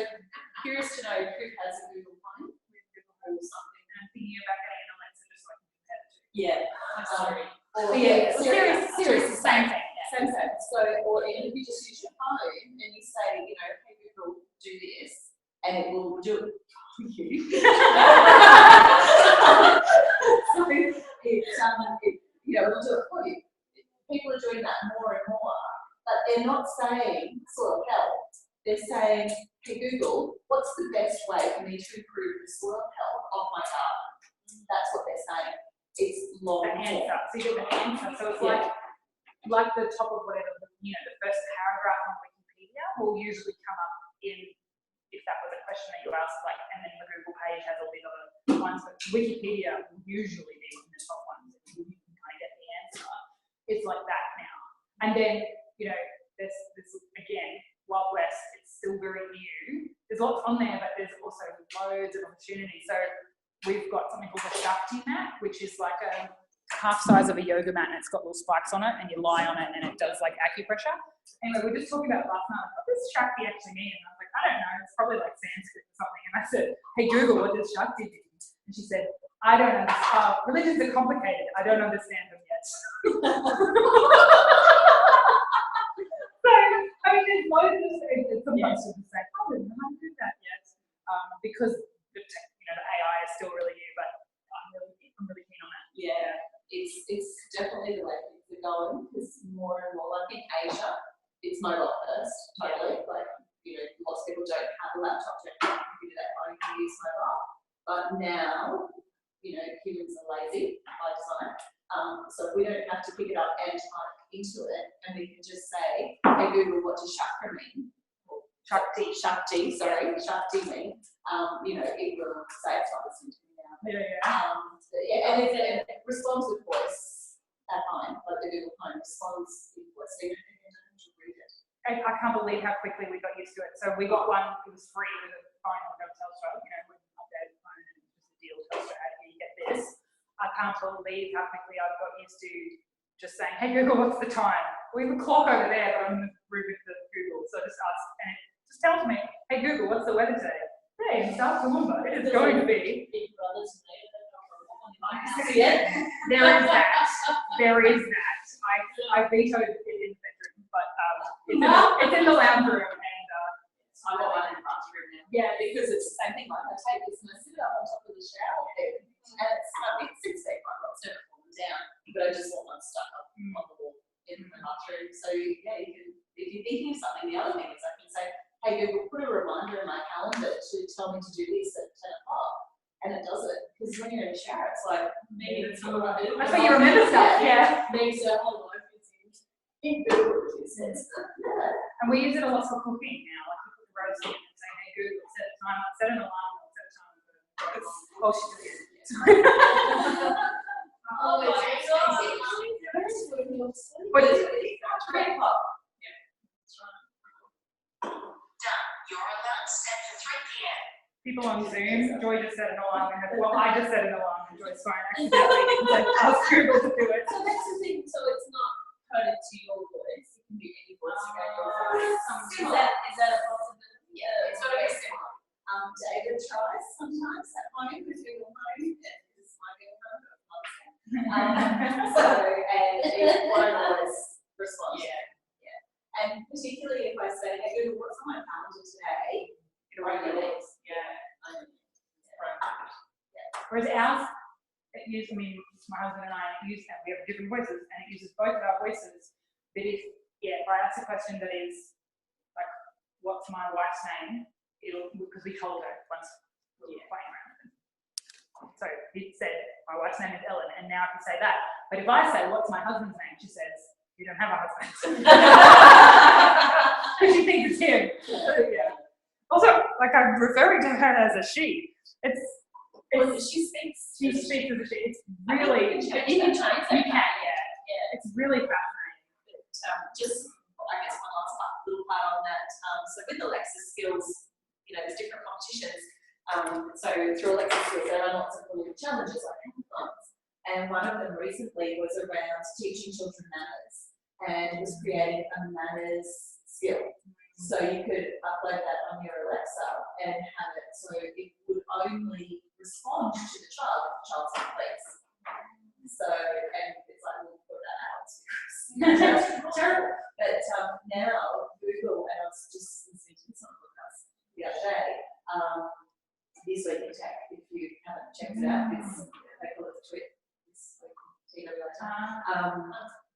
curious to know who has a Google Home, Google something. I'm thinking about getting an Alexa just so I can compare the two. Yeah. Sorry. Or Siri's the same thing. Yeah. Same thing. So, or even if you just use your phone and you say, you know, hey Google, do this, and it will do it for you. So it'll do it for you. People are doing that more and more, but they're not saying soil health. They're saying, hey Google, what's the best way for me to improve the soil health of my garden? That's what they're saying. It's long The answer. So you get the answer. So it's like the top of whatever, the first paragraph on Wikipedia will usually come up in, if that was a question that you asked, like, and then the Google page has all these other ones, but Wikipedia will usually be in the top ones, and you can kind of get the answer. It's like that now. And then, there's again, Wild West, it's still very new. There's lots on there, but there's also loads of opportunity. So we've got something called a Shakti mat, which is like a half size of a yoga mat, and it's got little spikes on it, and you lie on it, and it does like acupressure. Anyway, we were just talking about it last night. What does Shakti actually mean? And I was like, I don't know. It's probably like Sanskrit or something. And I said, hey Google, what does Shakti mean? And she said, I don't understand. Religions are complicated. I don't understand them yet. So, I mean, there's loads of sometimes people say, I don't know how to do that yet, because the AI is still really new, but I'm really keen on it. Yeah, it's definitely the way things are going, because more and more, like in Asia, it's mobile first, totally. Like, lots of people don't have a laptop, don't have a computer, that phone can use mobile. But now, humans are lazy by design. So if we don't have to pick it up and type into it, and we can just say, hey Google, what does chakra mean? Or Shakti mean? It will say it's not listening to me now. And it responds with voice at home, like the Google Home responds with voice, so you don't even have to read it. I can't believe how quickly we got used to it. So we got one, it was free with a phone on Telstra, we updated the phone and it was just a deal, Telstra, how do you get this? I can't believe how quickly I've got used to just saying, hey Google, what's the time? We have a clock over there, but I'm in the room with the Google, so I just ask, and it just tells me, hey Google, what's the weather today? Hey, in South Toowoomba, it is going to be. There is that. I vetoed it in the bedroom, but it's in the lounge room, and I've got one in the bathroom now. Yeah, because it's the same thing. Like I take this and I sit it up on top of the shower head, and it sits there quite well. It's never fallen down, but I just want one stuck up on the wall in the bathroom. So yeah, you can, if you're thinking of something, the other thing is I can say, hey Google, put a reminder in my calendar to tell me to do this at 10 o'clock. And it does it. Because when you're in the shower, it's like, maybe it's not what I do. That's how you remember stuff, yeah. Makes your whole life in Google, it says. And we use it a lot for cooking now. Like you put the roast in and say, hey Google, set an alarm, or set a timer for the roast. Oh, she did it. It's working off sleep. What is it? It's not 3 o'clock. Yeah, that's right. Done. Your alarm set for 3 p.m. People on Zoom, Joy just set an alarm in her, well, I just set an alarm in Joy's phone accidentally because I asked Google to do it. So that's the thing. So it's not coded to your voice. It can be any voice around your voice. Is that a possibility? Yeah, it's very similar. David tries sometimes at home with Google Home. That is my Google Home. So and it won't always respond. Yeah. And particularly if I say, hey Google, what's on my calendar today? It'll regulate. Whereas ours, it uses, I mean, my husband and I use that, we have different voices, and it uses both of our voices. But if I ask a question that is like, what's my wife's name? It'll, because we told her once we were playing around with it. So it said, my wife's name is Ellen, and now I can say that. But if I say, what's my husband's name? She says, you don't have a husband. Because she thinks it's him. Yeah. Also, like I'm referring to her as a she. She speaks. She speaks as a she. It's really. You can change that. You can, yeah. It's really fascinating. But, just, I guess, one last little part on that. So with Alexa skills, there's different competitions. So through Alexa skills, there are lots of little challenges like hackathons. And one of them recently was around teaching children manners, and it was creating a manners skill. So you could upload that on your Alexa and have it so it would only respond to the child if the child's in place. So, and it's like, we'll put that out. It's terrible. But now, Google, and I was just listening to some podcast the other day, This Week in Tech, if you haven't checked it out, it's, they call it the tweet, this TWIT.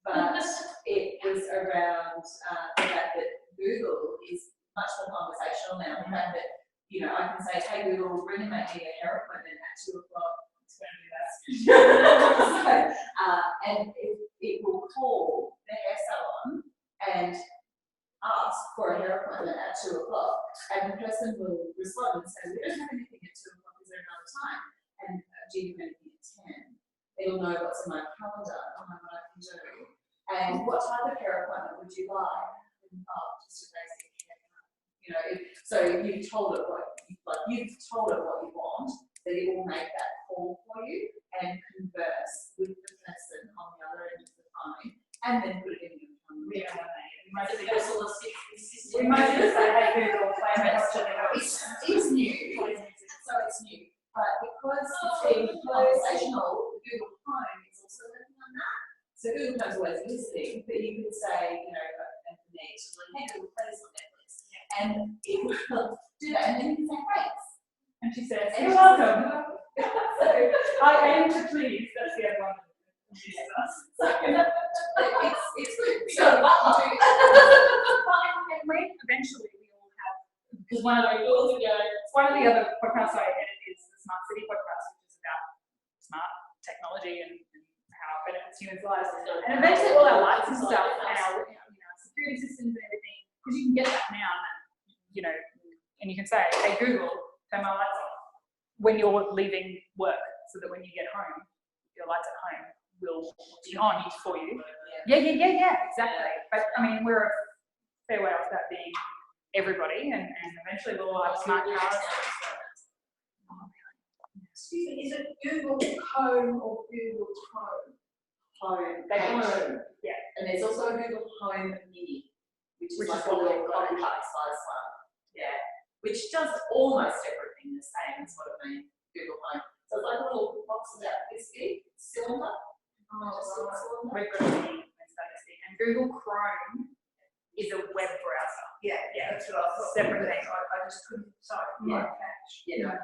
But it was around the fact that Google is much more conversational now. The fact that, I can say, hey Google, bring and make me a hair appointment at 2 o'clock. It's going to do that. And it will call the hair salon and ask for a hair appointment at 2 o'clock. And the person will respond and say, we don't have anything at 2 o'clock, is there another time? And do you have anything at 10? It'll know what's in my calendar, it'll know what I can do. And what type of hair appointment would you like? Just a basic haircut. So you've told it what you want, that it will make that call for you and converse with the person on the other end of the phone, and then put it in your calendar. We don't want that. We might It's say, hey Google, play my It's new, so it's new. But because it's being conversational, Google Home is also working on that. So Google Home's always listening, but you could say, at the next, hey Google, play this on Netflix. And it will do that, and then you can say thanks. And she says, you're welcome. So I aim to please, that's the other one. So it's good. So what you do, and when eventually we all have, because one of the other podcasts I edit is the Smart City podcast, which is about smart technology and how it benefits humans' lives. And eventually all our lights and stuff, and our security systems and everything, because you can get that now, and you can say, hey Google, turn my lights off when you're leaving work, so that when you get home, your lights at home will be on for you. Yeah, exactly. But I mean, we're a fair way off that being everybody, and eventually we'll all have smart cars. Excuse me, is it Google Home or Google Home? Home. Yeah. And there's also a Google Home Mini, which is like a little compact size one. Yeah. Which does almost everything the same as what it made Google Home. So it's like a little box about this big, cylinder. We've got a Mini, and Google Chrome is a web browser. Yeah, Yeah, that's what I thought. separate thing. I just couldn't decide. Yeah. Catch. Yeah.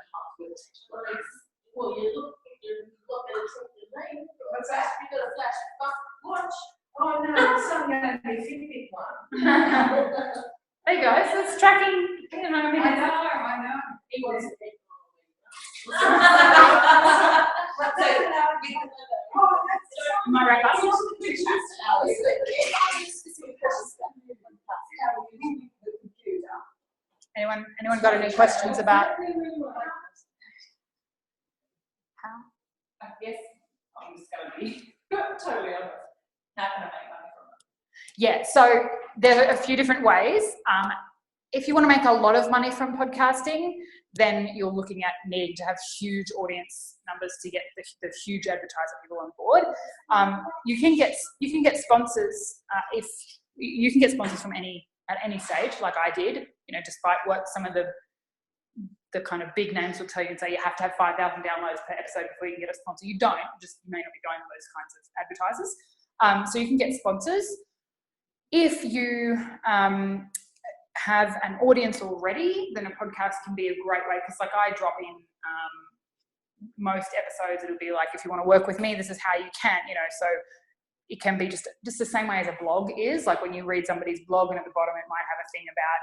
Well, you look at the name. What's that? You got a flash watch. Oh no, it's only a Fitbit one. There you go. So it's tracking. I mean, I know. It was a big Oh, my wrap up. Anyone got any questions about how? Yes, I'm just going to be totally honest. How can I make money from it? Yeah, so there are a few different ways. If you want to make a lot of money from podcasting, then you're looking at needing to have huge audience numbers to get the huge advertiser people on board. You can get sponsors if you can get sponsors from at any stage, like I did. Despite what some of the kind of big names will tell you and say you have to have 5,000 downloads per episode before you can get a sponsor. You don't. You may not be going to those kinds of advertisers. So you can get sponsors. If you have an audience already, then a podcast can be a great way, because like I drop in most episodes, it'll be like, if you want to work with me, this is how you can, so it can be just the same way as a blog is. Like when you read somebody's blog and at the bottom it might have a thing about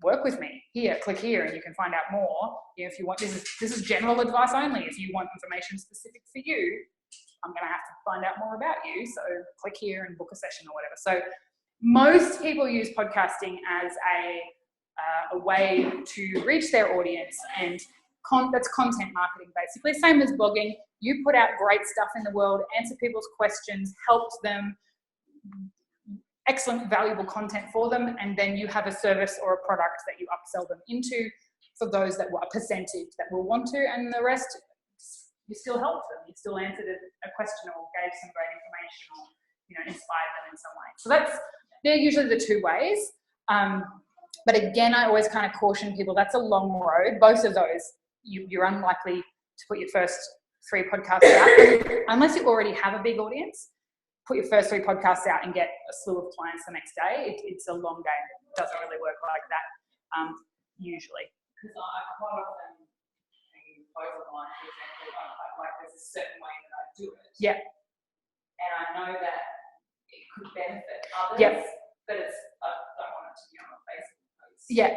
work with me, here, click here and you can find out more. If you want, this is general advice only. If you want information specific for you, I'm going to have to find out more about you, so click here and book a session or whatever. So most people use podcasting as a way to reach their audience, and that's content marketing basically. Same as blogging. You put out great stuff in the world, answer people's questions, help them, excellent valuable content for them, and then you have a service or a product that you upsell them into for those that were a percentage that will want to, and the rest you still helped them. You still answered a question or gave some great information or inspired them in some way. So they're usually the two ways. But again, I always kind of caution people, that's a long road. Both of those, you're unlikely to put your first 3 podcasts out unless you already have a big audience. Put your first 3 podcasts out and get a slew of clients the next day. It's a long game. It doesn't really work like that usually. Because I quite often both online, for example, like there's a certain way that I do it. Yeah. And I know that it could benefit others. Yep. But I don't want it to be on a Facebook post. Yeah.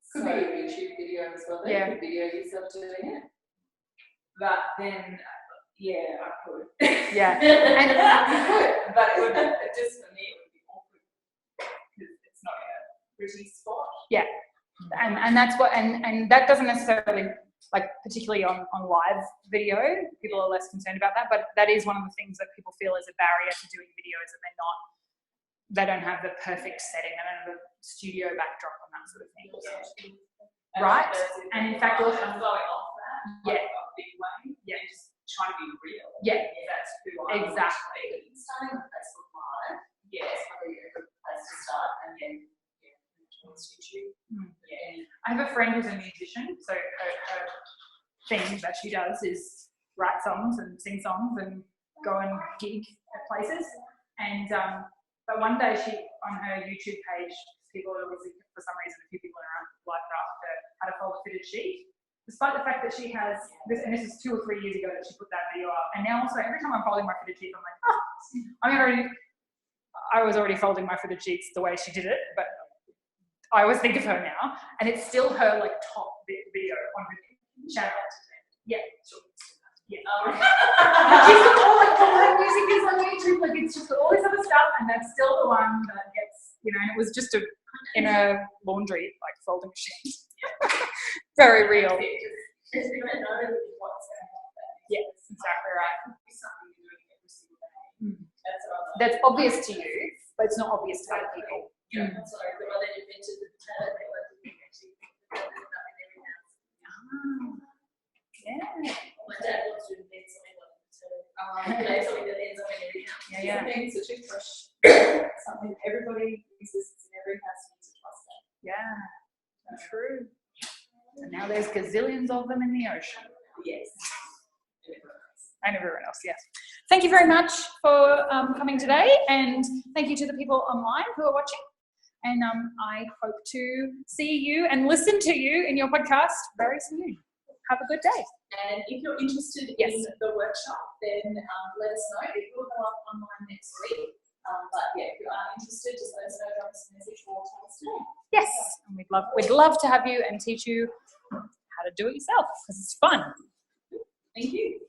Could be a YouTube video as well. Yeah. You could video yourself doing it. But then, I could. Yeah. And you could, but just for me, it would be awkward because it's not a pretty spot. Yeah. And that's what, and that doesn't necessarily, like particularly on live video, people are less concerned about that, but that is one of the things that people feel is a barrier to doing videos, that they don't have the perfect setting, they don't have a studio backdrop and that sort of thing. Yeah. Right? And in fact, also, I'm going off that, yeah, like a big way, and just trying to be real. Yeah. That's who I am. Exactly. Starting with Facebook Live, Yeah. it's probably a good place to start, and then towards YouTube. Yeah. I have a friend who's a musician, so her thing that she does is write songs and sing songs and go and gig at places. And but one day she, on her YouTube page, people are obviously, for some reason, a few people around like asked her how to fold a fitted sheet. Despite the fact that she has this, and this is 2 or 3 years ago that she put that video up, and now also every time I'm folding my fitted sheet, I'm like, I was already folding my fitted sheets the way she did it, but I always think of her now, and it's still her like top video on her channel. Yeah, sure. Yeah. She's got all her music is on YouTube, like it's just all this other stuff, and that's still the one that gets, and it was just in a laundry, like folding machine. Very real. Because we don't know what's going to happen. Yeah, exactly right. That could be something you're doing every single day. That's what I'm That's obvious to you, but it's not obvious to other people. Yeah, that's what I thought. They invented the potato peeler to actually put it up in every house. Yeah. My dad wants to invent something like something that ends up in every house. Yeah. It's a toothbrush. Something everybody uses in every house needs a plastic. Yeah. True. And now there's gazillions of them in the ocean. Yes. And everyone else, yes. Thank you very much for coming today, and thank you to the people online who are watching. And I hope to see you and listen to you in your podcast very soon. Have a good day. And if you're interested Yes. in the workshop, then let us know. It will go up online next week. But yeah, if you are interested, just let us know, drop us a message, or tell us today. Yes, and we'd love to have you and teach you how to do it yourself, because it's fun. Thank you.